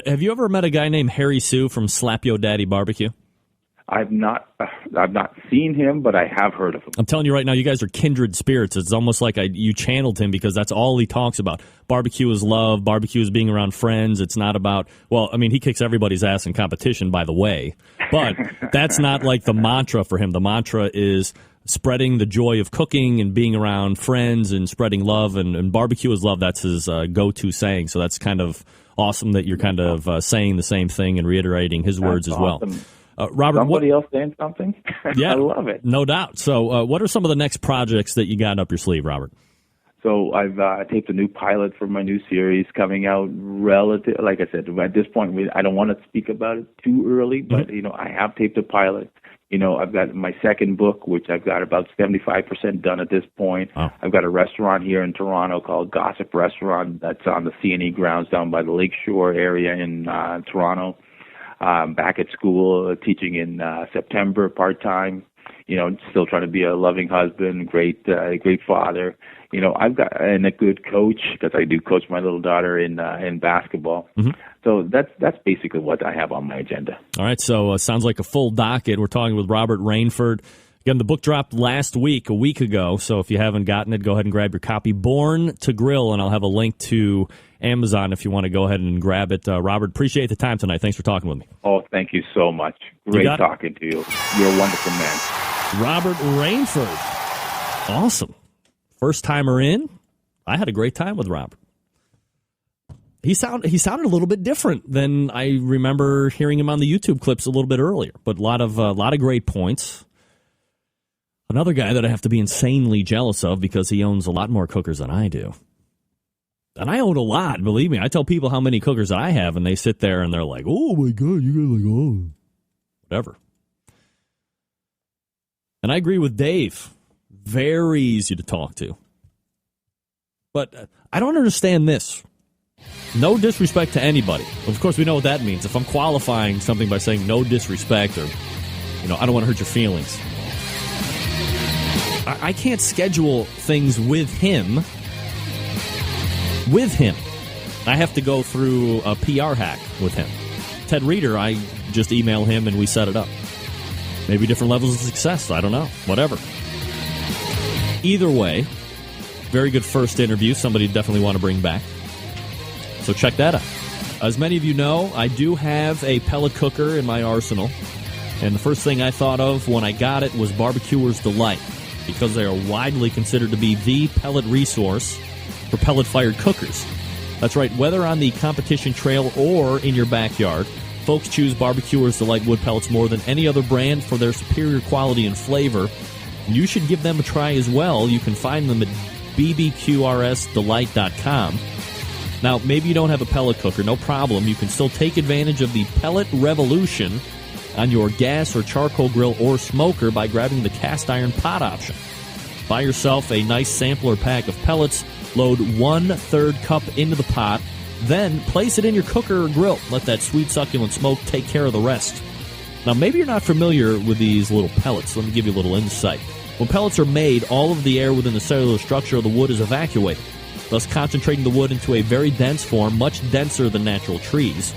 C: Have you ever met a guy named Harry Sue from Slap Yo Daddy Barbecue?
I: I've not seen him, but I have heard of him.
C: I'm telling you right now, you guys are kindred spirits. It's almost like you channeled him, because that's all he talks about. Barbecue is love. Barbecue is being around friends. It's not about, well, I mean, he kicks everybody's ass in competition, by the way, but that's not like the mantra for him. The mantra is spreading the joy of cooking and being around friends and spreading love, and barbecue is love. That's his go-to saying. So that's kind of awesome that you're kind of saying the same thing and reiterating his words as well. Robert,
I: somebody else saying something?
C: Yeah,
I: I love it.
C: No doubt. So what are some of the next projects that you got up your sleeve, Robert?
I: So I've taped a new pilot for my new series coming out relative. Like I said, at this point, I don't want to speak about it too early, but, I have taped a pilot. I've got my second book, which I've got about 75% done at this point.
C: Oh.
I: I've got a restaurant here in Toronto called Gossip Restaurant that's on the C&E grounds down by the Lakeshore area in Toronto. Back at school, teaching in September part-time, still trying to be a loving husband, great father. I've got, and a good coach, because I do coach my little daughter in basketball.
C: Mm-hmm.
I: So that's basically what I have on my agenda.
C: All right, so sounds like a full docket. We're talking with Robert Rainford. Again, the book dropped a week ago, so if you haven't gotten it, go ahead and grab your copy. Born to Grill, and I'll have a link to Amazon if you want to go ahead and grab it. Robert, appreciate the time tonight. Thanks for talking with me.
I: Oh, thank you so much. Great talking to you. You're a wonderful man.
C: Robert Rainford. Awesome. First timer in. I had a great time with Robert. He sounded a little bit different than I remember hearing him on the YouTube clips a little bit earlier, but a lot of great points. Another guy that I have to be insanely jealous of because he owns a lot more cookers than I do. And I own a lot, believe me. I tell people how many cookers I have, and they sit there and they're like, oh my God, you got like, oh, whatever. And I agree with Dave. Very easy to talk to. But I don't understand this. No disrespect to anybody. Of course, we know what that means. If I'm qualifying something by saying no disrespect, or, I don't want to hurt your feelings. I can't schedule things with him. I have to go through a PR hack with him. Ted Reeder, I just email him and we set it up. Maybe different levels of success. I don't know. Whatever. Either way, very good first interview. Somebody definitely want to bring back. So check that out. As many of you know, I do have a pellet cooker in my arsenal. And the first thing I thought of when I got it was Barbecuer's Delight, because they are widely considered to be the pellet resource for pellet-fired cookers. That's right, whether on the competition trail or in your backyard, folks choose Barbecuer's Delight wood pellets more than any other brand for their superior quality and flavor. You should give them a try as well. You can find them at bbqrsdelight.com. Now, maybe you don't have a pellet cooker, no problem. You can still take advantage of the pellet revolution on your gas or charcoal grill or smoker by grabbing the cast iron pot option. Buy yourself a nice sampler pack of pellets, load 1/3 cup into the pot, then place it in your cooker or grill. Let that sweet succulent smoke take care of the rest. Now, maybe you're not familiar with these little pellets. Let me give you a little insight. When pellets are made, all of the air within the cellular structure of the wood is evacuated, thus concentrating the wood into a very dense form, much denser than natural trees.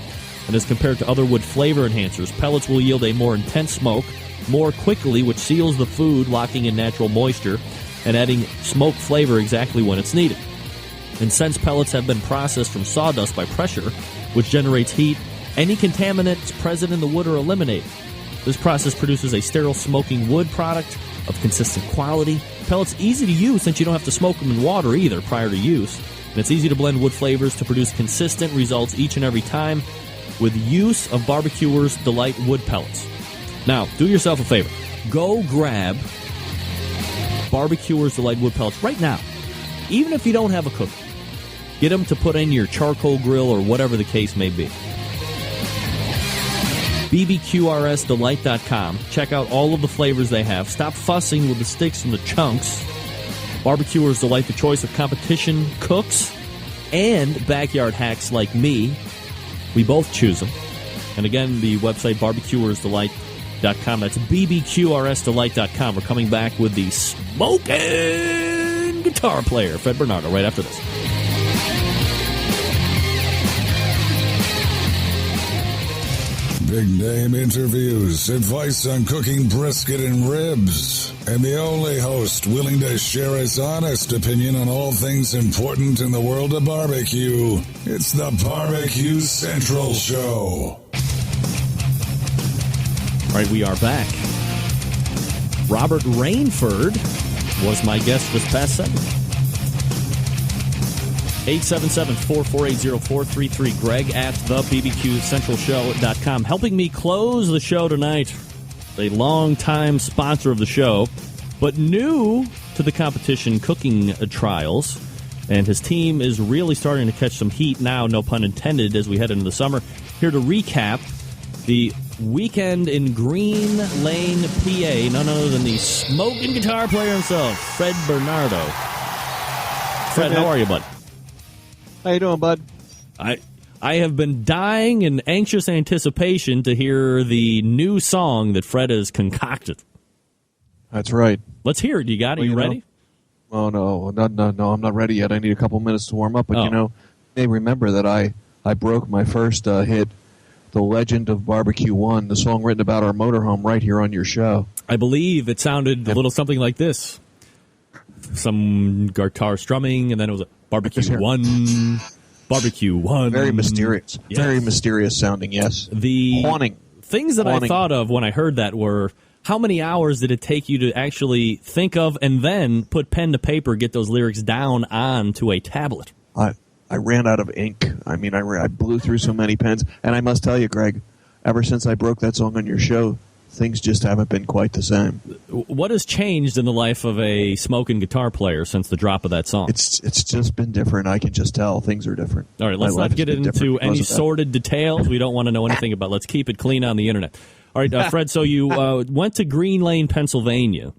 C: And as compared to other wood flavor enhancers, pellets will yield a more intense smoke more quickly, which seals the food, locking in natural moisture and adding smoke flavor exactly when it's needed. And since pellets have been processed from sawdust by pressure, which generates heat, any contaminants present in the wood are eliminated. This process produces a sterile smoking wood product of consistent quality. Pellets easy to use since you don't have to smoke them in water either prior to use. And it's easy to blend wood flavors to produce consistent results each and every time with use of Barbecuer's Delight wood pellets. Now, do yourself a favor. Go grab Barbecuer's Delight wood pellets right now. Even if you don't have a cooker. Get them to put in your charcoal grill or whatever the case may be. bbqrsdelight.com. Check out all of the flavors they have. Stop fussing with the sticks and the chunks. Barbecuer's Delight, the choice of competition cooks and backyard hacks like me. We both choose them. And again, the website, barbecuersdelight.com. That's bbqrsdelight.com. We're coming back with the smoking guitar player, Fred Bernardo, right after this.
E: Big name interviews, advice on cooking brisket and ribs, and the only host willing to share his honest opinion on all things important in the world of barbecue. It's the Barbecue Central Show.
C: All right, we are back. Robert Rainford was my guest this past segment. 877-448-0433. Greg at thebbqcentralshow.com. Helping me close the show tonight, a longtime sponsor of the show, but new to the competition cooking trials. And his team is really starting to catch some heat now, no pun intended, as we head into the summer. Here to recap the weekend in Green Lane, PA, none other than the smoking guitar player himself, Fred Bernardo. Fred, how are you, bud?
M: How you doing, bud?
C: I have been dying in anxious anticipation to hear the new song that Fred has concocted.
M: That's right.
C: Let's hear it. You got it? You ready?
M: Oh, no, I'm not ready yet. I need a couple minutes to warm up. But, you know, they remember that I broke my first hit, The Legend of Barbecue 1, the song written about our motorhome right here on your show.
C: I believe it sounded a little something like this. Some guitar strumming, and then it was a Barbecue 1, Barbecue 1.
M: Very mysterious. Yes. Very mysterious sounding, yes.
C: The
M: haunting.
C: Things that I thought of when I heard that were, how many hours did it take you to actually think of and then put pen to paper, get those lyrics down onto a tablet?
M: I ran out of ink. I mean, I blew through so many pens. And I must tell you, Greg, ever since I broke that song on your show, things just haven't been quite the same.
C: What has changed in the life of a smoking guitar player since the drop of that song?
M: It's just been different. I can just tell things are different.
C: All right, let's not get into any sordid details. We don't want to know anything about. Let's keep it clean on the internet. All right, Fred, so you went to Green Lane, Pennsylvania,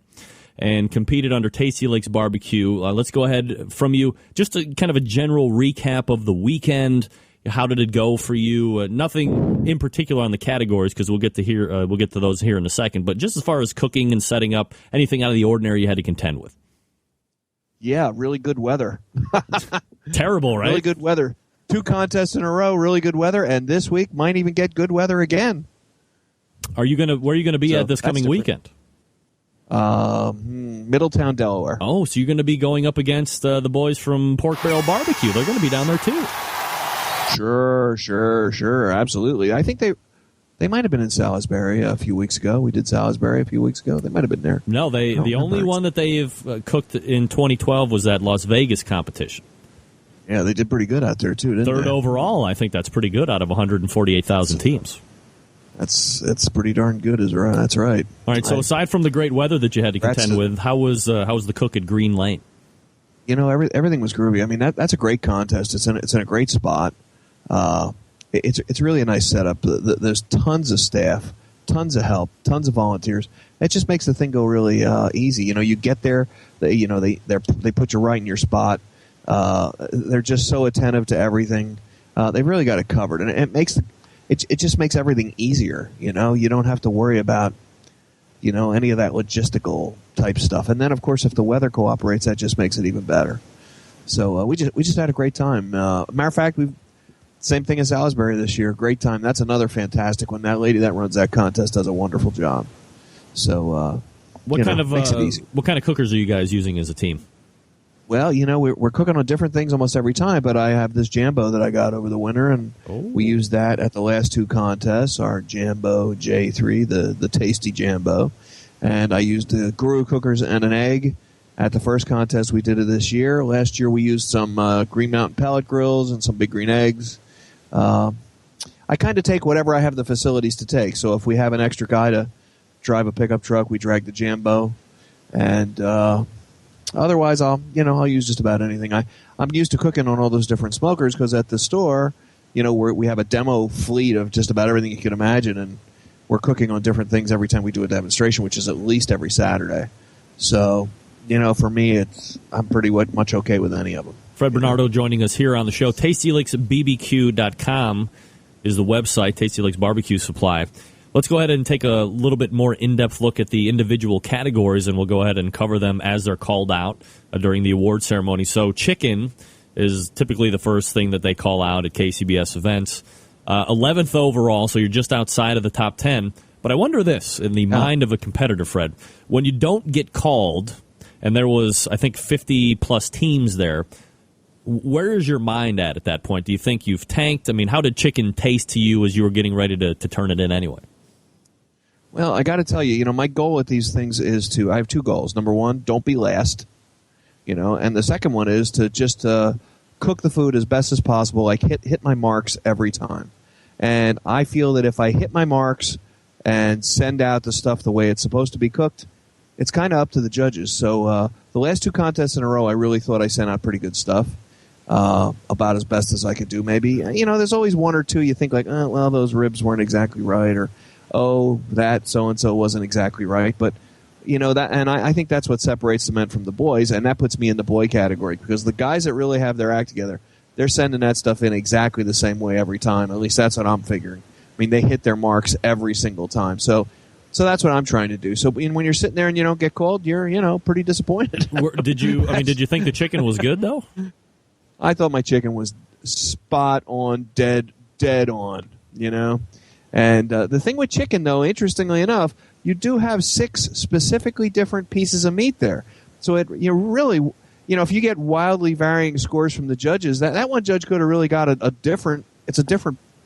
C: and competed under Tasty Lakes Barbecue. Let's go ahead from you. Just a kind of a general recap of the weekend. How did it go for you? Nothing in particular on the categories, because we'll get to those here in a second. But just as far as cooking and setting up, anything out of the ordinary you had to contend with?
M: Yeah, really good weather.
C: Terrible, right?
M: Really good weather. 2 contests in a row, really good weather, and this week might even get good weather again.
C: Where are you gonna be at this coming weekend?
M: Middletown, Delaware.
C: Oh, so you're going to be going up against the boys from Pork Barrel BBQ. They're going to be down there too.
M: Sure, absolutely. I think they might have been in Salisbury a few weeks ago. We did Salisbury a few weeks ago. They might have been there.
C: No, the only one that they've cooked in 2012 was that Las Vegas competition.
M: Yeah, they did pretty good out there too, didn't they?
C: Third overall. I think that's pretty good out of 148,000 teams.
M: That's pretty darn good, that's right.
C: All right, so aside from the great weather that you had to contend with, how was the cook at Green Lane?
M: You know, everything was groovy. I mean, that's a great contest. It's in a great spot. It's really a nice setup. There's tons of staff, tons of help, tons of volunteers. It just makes the thing go really easy. You know, you get there, they put you right in your spot. They're just so attentive to everything. They've really got it covered, and it just makes everything easier. You know, you don't have to worry about any of that logistical type stuff. And then, of course, if the weather cooperates, that just makes it even better. So we just had a great time. Matter of fact, same thing as Salisbury this year. Great time. That's another fantastic one. That lady that runs that contest does a wonderful job. So
C: what kind
M: makes it easy.
C: What kind of cookers are you guys using as a team?
M: Well, we're cooking on different things almost every time, but I have this Jambo that I got over the winter, and we used that at the last 2 contests, our Jambo J3, the tasty Jambo. And I used the Guru cookers and an egg at the first contest we did it this year. Last year we used some Green Mountain pellet grills and some Big Green eggs. I kind of take whatever I have the facilities to take. So if we have an extra guy to drive a pickup truck, we drag the Jambo. And otherwise, I'll use just about anything. I'm used to cooking on all those different smokers because at the store, we have a demo fleet of just about everything you can imagine, and we're cooking on different things every time we do a demonstration, which is at least every Saturday. So, for me, I'm pretty much okay with any of them.
C: Fred Bernardo joining us here on the show. TastyLakesBBQ.com is the website, Tasty Lakes Barbecue Supply. Let's go ahead and take a little bit more in-depth look at the individual categories, and we'll go ahead and cover them as they're called out during the award ceremony. So chicken is typically the first thing that they call out at KCBS events. 11th overall, so you're just outside of the top 10. But I wonder this, in the mind of a competitor, Fred, when you don't get called, and there was, I think, 50-plus teams there, where is your mind at that point? Do you think you've tanked? I mean, how did chicken taste to you as you were getting ready to turn it in anyway?
M: Well, I got to tell you, my goal at these things is I have two goals. Number one, don't be last, and the second one is to just cook the food as best as possible, like hit my marks every time. And I feel that if I hit my marks and send out the stuff the way it's supposed to be cooked, it's kind of up to the judges. So the last two contests in a row, I really thought I sent out pretty good stuff, about as best as I could do maybe. There's always one or two you think like, well, those ribs weren't exactly right, or, oh, that so-and-so wasn't exactly right. But, that, and I think that's what separates the men from the boys, and that puts me in the boy category, because the guys that really have their act together, they're sending that stuff in exactly the same way every time. At least that's what I'm figuring. I mean, they hit their marks every single time. So that's what I'm trying to do. So when you're sitting there and you don't get called, you're pretty disappointed.
C: Did you think the chicken was good though?
M: I thought my chicken was spot on, dead on. And the thing with chicken, though, interestingly enough, you do have 6 specifically different pieces of meat there. So it really, if you get wildly varying scores from the judges, that one judge could have really got a different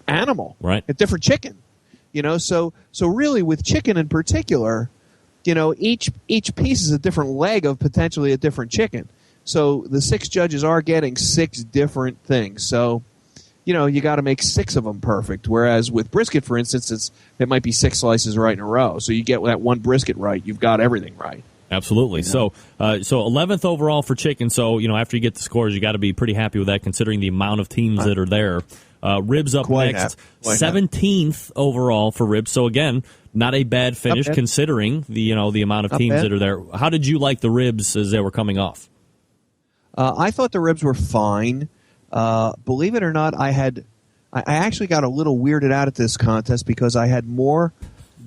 M: animal,
C: right?
M: A different chicken. So really with chicken in particular, each piece is a different leg of potentially a different chicken. So the 6 judges are getting 6 different things. So, you got to make 6 of them perfect. Whereas with brisket, for instance, it might be 6 slices right in a row. So you get that one brisket right, you've got everything right.
C: Absolutely. So 11th overall for chicken. So, after you get the scores, you got to be pretty happy with that considering the amount of teams that are there. Ribs up next, 17th overall for ribs. So again, not a bad finish considering the amount of teams that are there. How did you like the ribs as they were coming off?
M: I thought the ribs were fine. Believe it or not, I actually got a little weirded out at this contest because I had more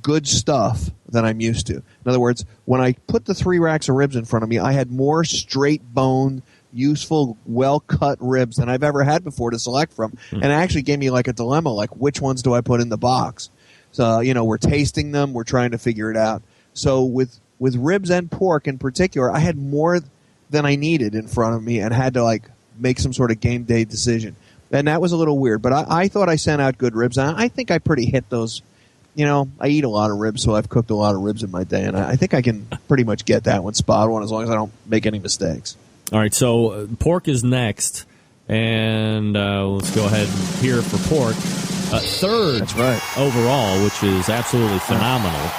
M: good stuff than I'm used to. In other words, when I put the 3 racks of ribs in front of me, I had more straight bone, useful, well-cut ribs than I've ever had before to select from. And it actually gave me like a dilemma, like which ones do I put in the box? So, we're tasting them, we're trying to figure it out. So with ribs and pork in particular, I had more than I needed in front of me and had to make some sort of game day decision. And that was a little weird, but I thought I sent out good ribs. And I think I pretty hit those. I eat a lot of ribs, so I've cooked a lot of ribs in my day, and I think I can pretty much get that one spot on as long as I don't make any mistakes.
C: All right, so pork is next, and let's go ahead and hear for pork. Third
M: That's right.
C: overall, which is absolutely phenomenal.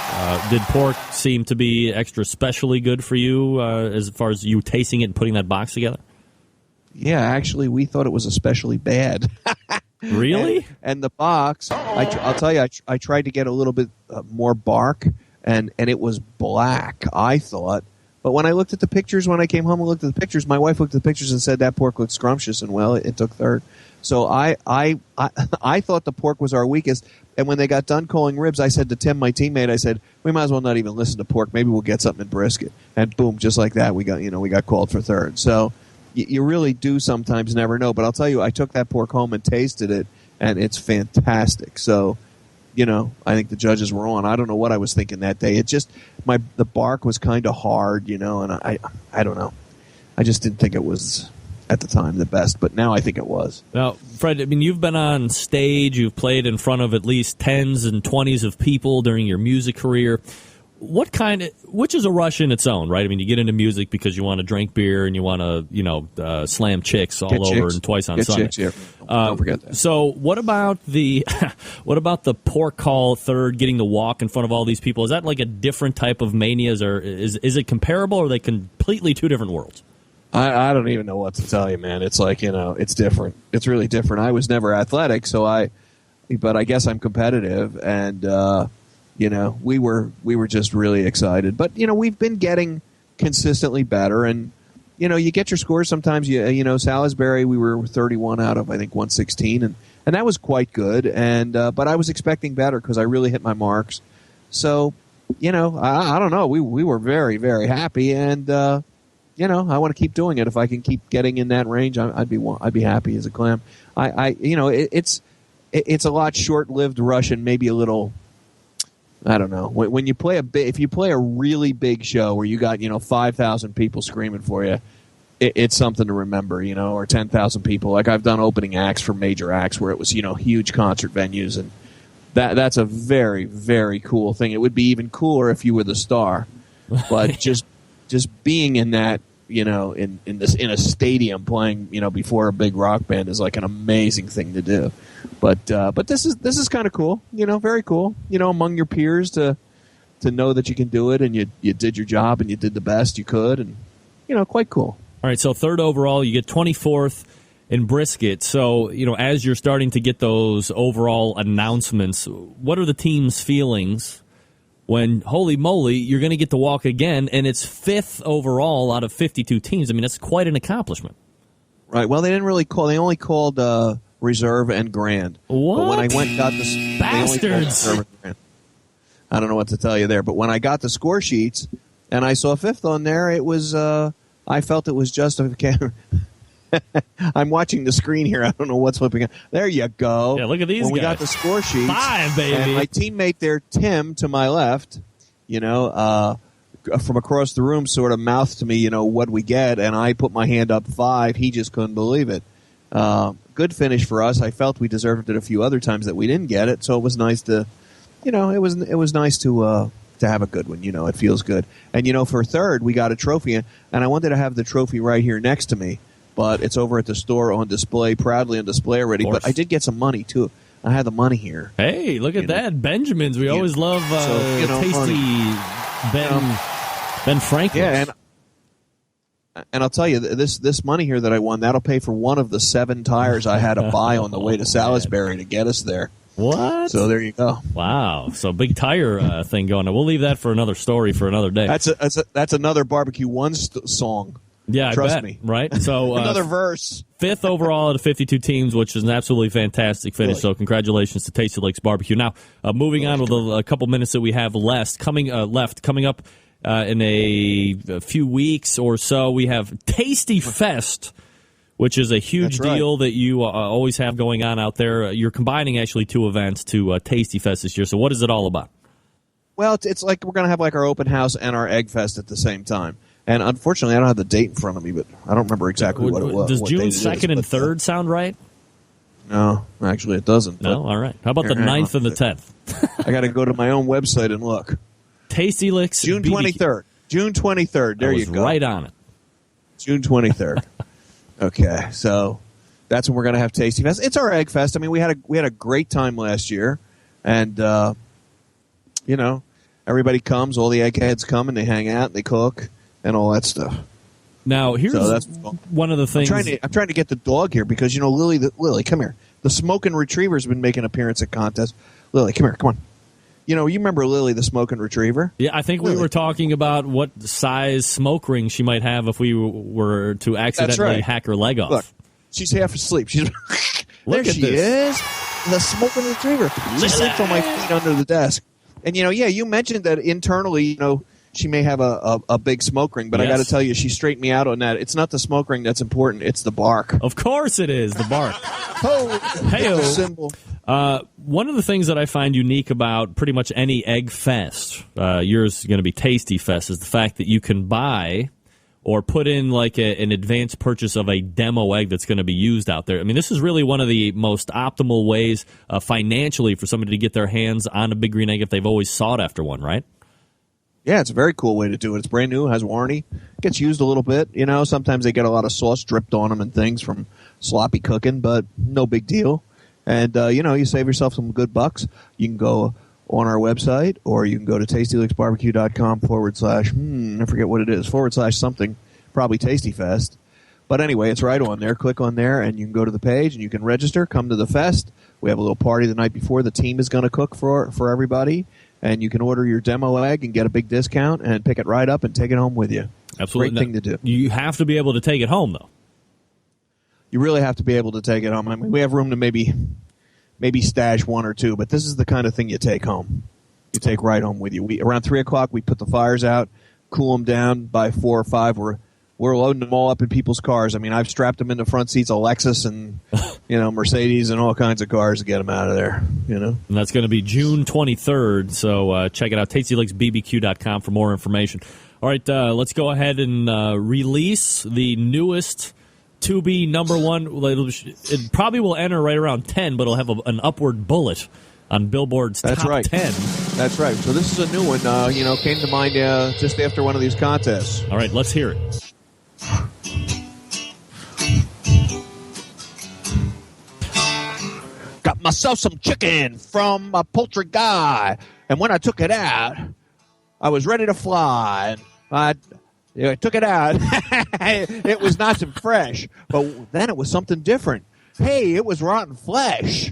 C: Did pork seem to be extra specially good for you as far as you tasting it and putting that box together?
M: Yeah, actually, we thought it was especially bad.
C: Really?
M: And the box, I'll tell you, I tried to get a little bit more bark, and it was black, I thought. But when I looked at the pictures, when I came home and looked at the pictures, my wife looked at the pictures and said that pork looked scrumptious, and well, it took third. So I thought the pork was our weakest. And when they got done calling ribs, I said to Tim, my teammate, I said, we might as well not even listen to pork. Maybe we'll get something in brisket. And boom, just like that, we got called for third. So you really do sometimes never know. But I'll tell you, I took that pork home and tasted it, and it's fantastic. So, I think the judges were on. I don't know what I was thinking that day. It just the bark was kind of hard, and I don't know. I just didn't think it was at the time the best, but now I think it was.
C: Now, Fred, I mean, you've been on stage, you've played in front of at least 10s and 20s of people during your music career. Which is a rush in its own, right? I mean, you get into music because you want to drink beer and you want to, slam chicks all over and twice on Sunday.
M: Chicks, yeah. Don't forget that.
C: So, what about the pork call third, getting the walk in front of all these people? Is that like a different type of mania, or is it comparable, or are they completely two different worlds?
M: I don't even know what to tell you, man. It's like, it's different. It's really different. I was never athletic, but I guess I'm competitive, and we were just really excited. But we've been getting consistently better, and you get your scores sometimes. Salisbury, we were 31 out of I think 116, and that was quite good. And but I was expecting better because I really hit my marks. So I don't know. We were very, very happy, and I want to keep doing it. If I can keep getting in that range, I'd be happy as a clam. it's a lot short-lived rush and maybe a little. I don't know. When you play if you play a really big show where you got 5,000 people screaming for you, it's something to remember, or 10,000 people. Like I've done opening acts for major acts where it was huge concert venues, and that's a very, very cool thing. It would be even cooler if you were the star, but just being in that in a stadium playing before a big rock band is like an amazing thing to do. But this is kind of cool, very cool, among your peers to know that you can do it and you did your job and you did the best you could, and quite cool.
C: All right, so third overall, you get 24th in brisket. So as you're starting to get those overall announcements, what are the team's feelings when, holy moly, you're going to get to walk again, and it's 5th overall out of 52 teams? I mean, that's quite an accomplishment.
M: Right. Well, they didn't really call. They only called reserve and grand.
C: What?
M: But when I went and got the
C: bastards,
M: I don't know what to tell you there. But when I got the score sheets and I saw 5th on there, it was. I felt it was just. I'm watching the screen here. I don't know what's flipping out. There you go.
C: Yeah, look at these guys.
M: We got the score sheets.
C: 5, baby.
M: And my teammate there, Tim, to my left, from across the room, sort of mouthed to me, what we get, and I put my hand up 5. He just couldn't believe it. Good finish for us. I felt we deserved it a few other times that we didn't get it, so it was nice to, it was nice to have a good one. It feels good. And for third, we got a trophy, and I wanted to have the trophy right here next to me, but it's over at the store on display, proudly on display already. But I did get some money too. I had the money here.
C: Hey, look at that, Benjamins. We always love tasty Ben Franklin.
M: Yeah, and I'll tell you, this money here that I won, that'll pay for one of the 7 tires I had to buy on the way to Salisbury to get us there.
C: What?
M: So there you go.
C: Wow. So big tire thing going on. We'll leave that for another story for another day.
M: That's another Barbecue One song.
C: Yeah,
M: Trust me.
C: Right? So
M: another verse.
C: 5th overall out of 52 teams, which is an absolutely fantastic finish. Really? So congratulations to Tasty Lakes Barbecue. Now, moving on with a couple minutes that we have coming up in a few weeks or so, we have Tasty Fest, which is a huge deal that you always have going on out there. You're combining actually 2 events to Tasty Fest this year. So what is it all about?
M: Well, it's like we're going to have like our open house and our Egg Fest at the same time. And unfortunately, I don't have the date in front of me, but I don't remember exactly what it was.
C: Does June 2nd and 3rd sound right?
M: No, actually it doesn't.
C: No? All right. How about the 9th and the 10th?
M: I got to go to my own website and look.
C: Tasty Licks
M: June 23rd. June 23rd. There you go.
C: Right on it.
M: June 23rd. Okay, so that's when we're going to have Tasty Fest. It's our Egg Fest. I mean, we had a great time last year, and everybody comes. All the eggheads come and they hang out and they cook and all that stuff.
C: Now, here's one of the things.
M: I'm trying to get the dog here because Lily, come here. The Smoking Retriever's been making an appearance at contests. Lily, come here, come on. You remember Lily, the Smoking Retriever?
C: Yeah, I think we were talking about what size smoke ring she might have if we were to accidentally hack her leg off.
M: Look, she's half asleep. There she is, the Smoking Retriever. She sleeps on my feet under the desk. And, you mentioned that internally, she may have a big smoke ring, but I got to tell you, she straightened me out on that. It's not the smoke ring that's important; it's the bark.
C: Of course, it is the bark.
M: Hey-o. Symbol.
C: One of the things that I find unique about pretty much any Egg Fest, yours is going to be Tasty Fest, is the fact that you can buy or put in like an advanced purchase of a demo egg that's going to be used out there. I mean, this is really one of the most optimal ways financially for somebody to get their hands on a Big Green Egg if they've always sought after one, right?
M: Yeah, it's a very cool way to do it. It's brand new, has warranty, gets used a little bit. Sometimes they get a lot of sauce dripped on them and things from sloppy cooking, but no big deal. And, you save yourself some good bucks. You can go on our website, or you can go to tastylicksbarbecue.com / I forget what it is, / something, probably Tasty Fest. But anyway, it's right on there. Click on there, and you can go to the page, and you can register, come to the fest. We have a little party the night before. The team is going to cook for everybody. And you can order your demo egg and get a big discount and pick it right up and take it home with you.
C: Absolutely.
M: Great thing to do.
C: You have to be able to take it home, though.
M: You really have to be able to take it home. I mean, we have room to maybe stash 1 or 2, but this is the kind of thing you take home. You take right home with you. Around 3 o'clock, we put the fires out, cool them down. By 4 or 5, we're loading them all up in people's cars. I mean, I've strapped them in the front seats of Lexus and, Mercedes and all kinds of cars to get them out of there, And
C: that's going to be June 23rd, so check it out, tastylicksbbq.com for more information. All right, let's go ahead and release the newest to-be number one. It probably will enter right around 10, but it'll have an upward bullet on Billboard's top 10.
M: That's right. So this is a new one, came to mind just after one of these contests.
C: All right, let's hear it.
M: Got myself some chicken from a poultry guy, and when I took it out, I was ready to fly. I took it out. It was nice and fresh, but then it was something different. Hey, it was rotten flesh.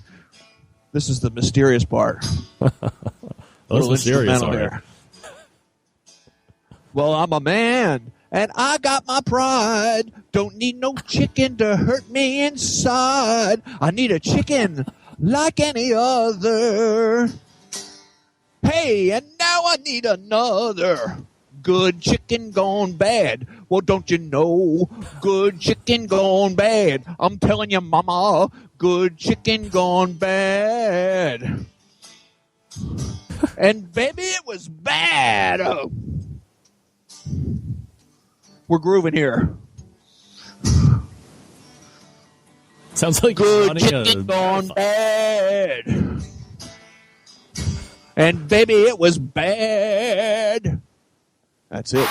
M: This is the mysterious part.
C: Those mysterious are.
M: Well, I'm a man, and I got my pride. Don't need no chicken to hurt me inside. I need a chicken like any other. Hey, and now I need another. Good chicken gone bad. Well, don't you know? Good chicken gone bad. I'm telling you, mama, good chicken gone bad. And baby, it was bad. Oh. We're grooving here.
C: Sounds like
M: good chicken gone bad. And baby, it was bad. That's it, man.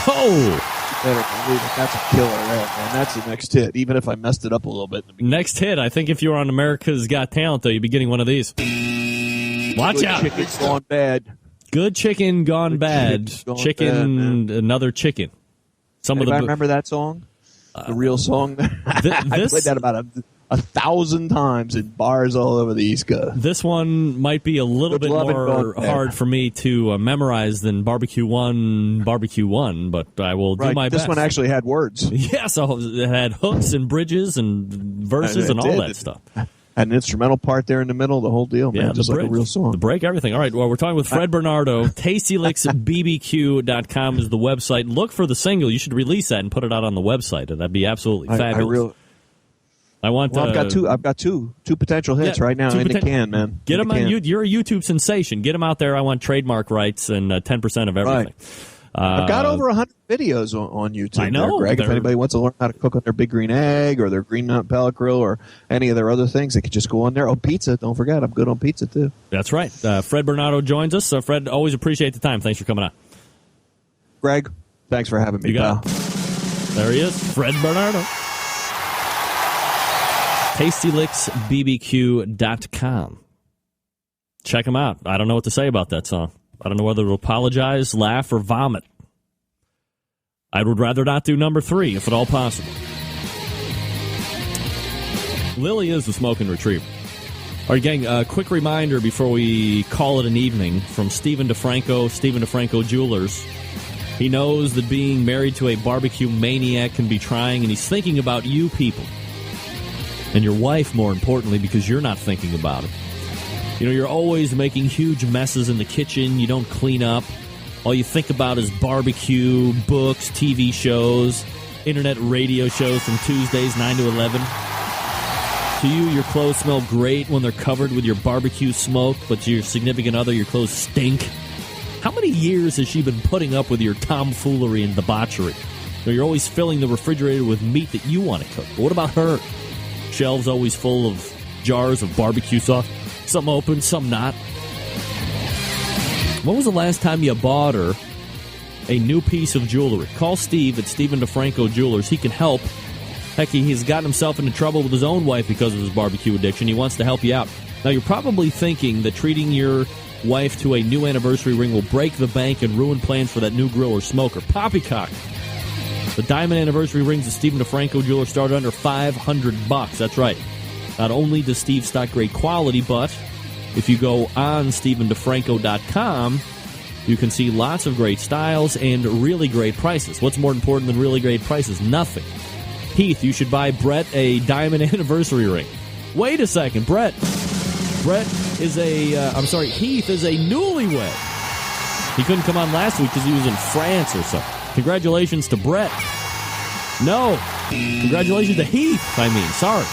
C: Oh!
M: Better believe it. That's a killer, man. That's the next hit, even if I messed it up a little bit.
C: Next hit. I think if you were on America's Got Talent, though, you'd be getting one of these. Watch
M: good
C: out.
M: Chicken gone bad.
C: Good chicken gone bad. Chicken,
M: bad,
C: another chicken.
M: Anybody remember that song? The real song? I played that about 1,000 times in bars all over the East Coast.
C: This one might be a little bit more hard for me to memorize than Barbecue 1, but I will do my best.
M: This one actually had words.
C: Yes, it had hooks and bridges and verses and all that stuff.
M: Had an instrumental part there in the middle, the whole deal, man. Just like a real song.
C: The break, everything. All right, well, we're talking with Fred Bernardo. TastyLicksBBQ.com is the website. Look for the single. You should release that and put it out on the website. That'd be absolutely fabulous.
M: I've got two potential hits right now in the can, man.
C: Get them on YouTube. You're a YouTube sensation. Get them out there. I want trademark rights and 10% of everything.
M: Right. I've got over 100 videos on YouTube.
C: I know,
M: Greg. If anybody wants to learn how to cook on their Big Green Egg or their Green Mountain Pellet Grill or any of their other things, they could just go on there. Oh, pizza! Don't forget, I'm good on pizza too.
C: That's right. Fred Bernardo joins us. Fred, always appreciate the time. Thanks for coming on.
M: Greg, thanks for having me, pal.
C: There he is, Fred Bernardo. TastyLicksBBQ.com. Check him out. I don't know what to say about that song. I don't know whether to apologize, laugh, or vomit. I would rather not do number 3, if at all possible. Lily is the smoking retriever. All right, gang, a quick reminder before we call it an evening from Stephen DeFranco Jewelers. He knows that being married to a barbecue maniac can be trying, and he's thinking about you people. And your wife, more importantly, because you're not thinking about it. You're always making huge messes in the kitchen. You don't clean up. All you think about is barbecue, books, TV shows, internet radio shows from Tuesdays, 9 to 11. To you, your clothes smell great when they're covered with your barbecue smoke, but to your significant other, your clothes stink. How many years has she been putting up with your tomfoolery and debauchery? You're always filling the refrigerator with meat that you want to cook. But what about her? Shelves always full of jars of barbecue sauce. Some open, some not. When was the last time you bought her a new piece of jewelry? Call Steve at Stephen DeFranco Jewelers. He can help. Heck, he's gotten himself into trouble with his own wife because of his barbecue addiction. He wants to help you out. Now, you're probably thinking that treating your wife to a new anniversary ring will break the bank and ruin plans for that new grill or smoker. Poppycock. The diamond anniversary rings at Stephen DeFranco Jewelers start under $500. That's right. Not only does Steve stock great quality, but if you go on StephenDeFranco.com, you can see lots of great styles and really great prices. What's more important than really great prices? Nothing. Heath, you should buy Brett a diamond anniversary ring. Wait a second, Heath is a newlywed. He couldn't come on last week because he was in France or something. Congratulations to Brett. No. Congratulations to Heath, sorry.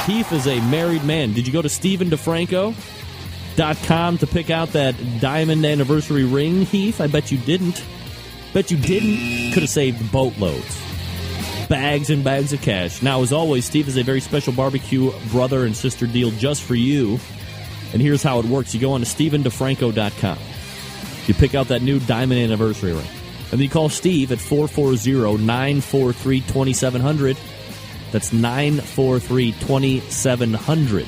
C: Heath is a married man. Did you go to StephenDeFranco.com to pick out that diamond anniversary ring, Heath? I bet you didn't. Could have saved boatloads. Bags and bags of cash. Now, as always, Steve has a very special barbecue brother and sister deal just for you. And here's how it works. You go on to StephenDeFranco.com. You pick out that new diamond anniversary ring. And then you call Steve at 440-943-2700. That's 943-2700.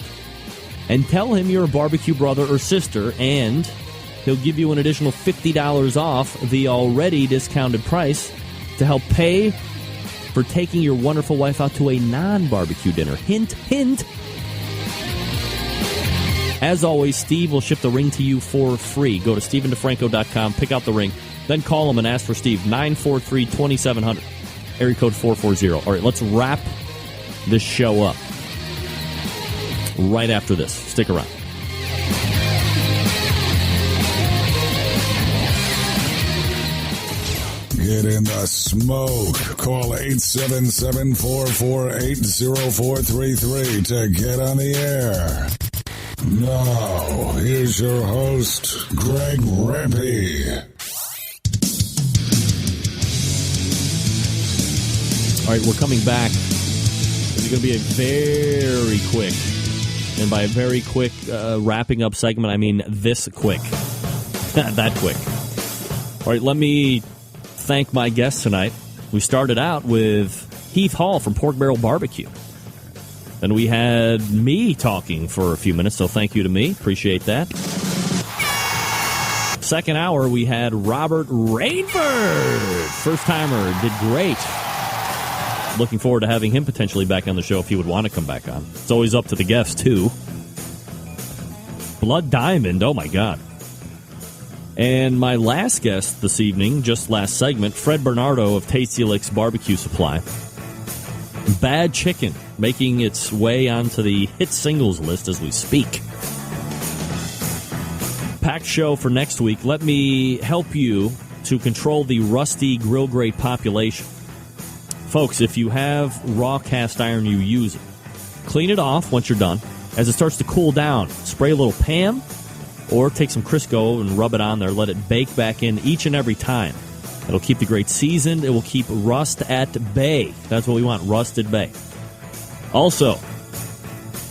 C: And tell him you're a barbecue brother or sister, and he'll give you an additional $50 off the already discounted price to help pay for taking your wonderful wife out to a non-barbecue dinner. Hint, hint. As always, Steve will ship the ring to you for free. Go to StephenDeFranco.com, pick out the ring, then call him and ask for Steve, 943-2700, area code 440. All right, let's wrap this show up right after this. Stick around.
E: Get in the smoke. Call 877-448-0433 to get on the air. Now, here's your host, Greg Rempe.
C: All right, we're coming back. It's going to be a very quick, and by a very quick wrapping up segment, I mean this quick. That quick. All right, let me thank my guests tonight. We started out with Heath Hall from Pork Barrel BBQ. And we had me talking for a few minutes, so thank you to me. Appreciate that. Second hour, we had Robert Rainford. First-timer, did great. Looking forward to having him potentially back on the show if he would want to come back on. It's always up to the guests, too. Blood Diamond, oh my God. And my last guest this evening, just last segment, Fred Bernardo of Tasty Licks Barbecue Supply. Bad Chicken, making its way onto the hit singles list as we speak. Packed show for next week. Let me help you to control the rusty grill grate population. Folks, if you have raw cast iron, you use it. Clean it off once you're done. As it starts to cool down, spray a little Pam or take some Crisco and rub it on there. Let it bake back in each and every time. It'll keep the grate seasoned. It will keep rust at bay. That's what we want, rust at bay. Also,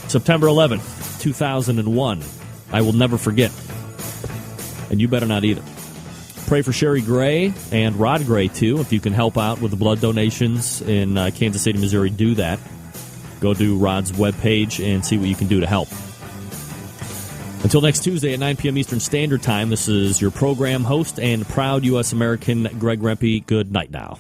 C: September 11th, 2001. I will never forget. And you better not either. Pray for Sherry Gray and Rod Gray, too. If you can help out with the blood donations in Kansas City, Missouri, do that. Go to Rod's webpage and see what you can do to help. Until next Tuesday at 9 p.m. Eastern Standard Time, this is your program host and proud U.S. American, Greg Rempe. Good night now.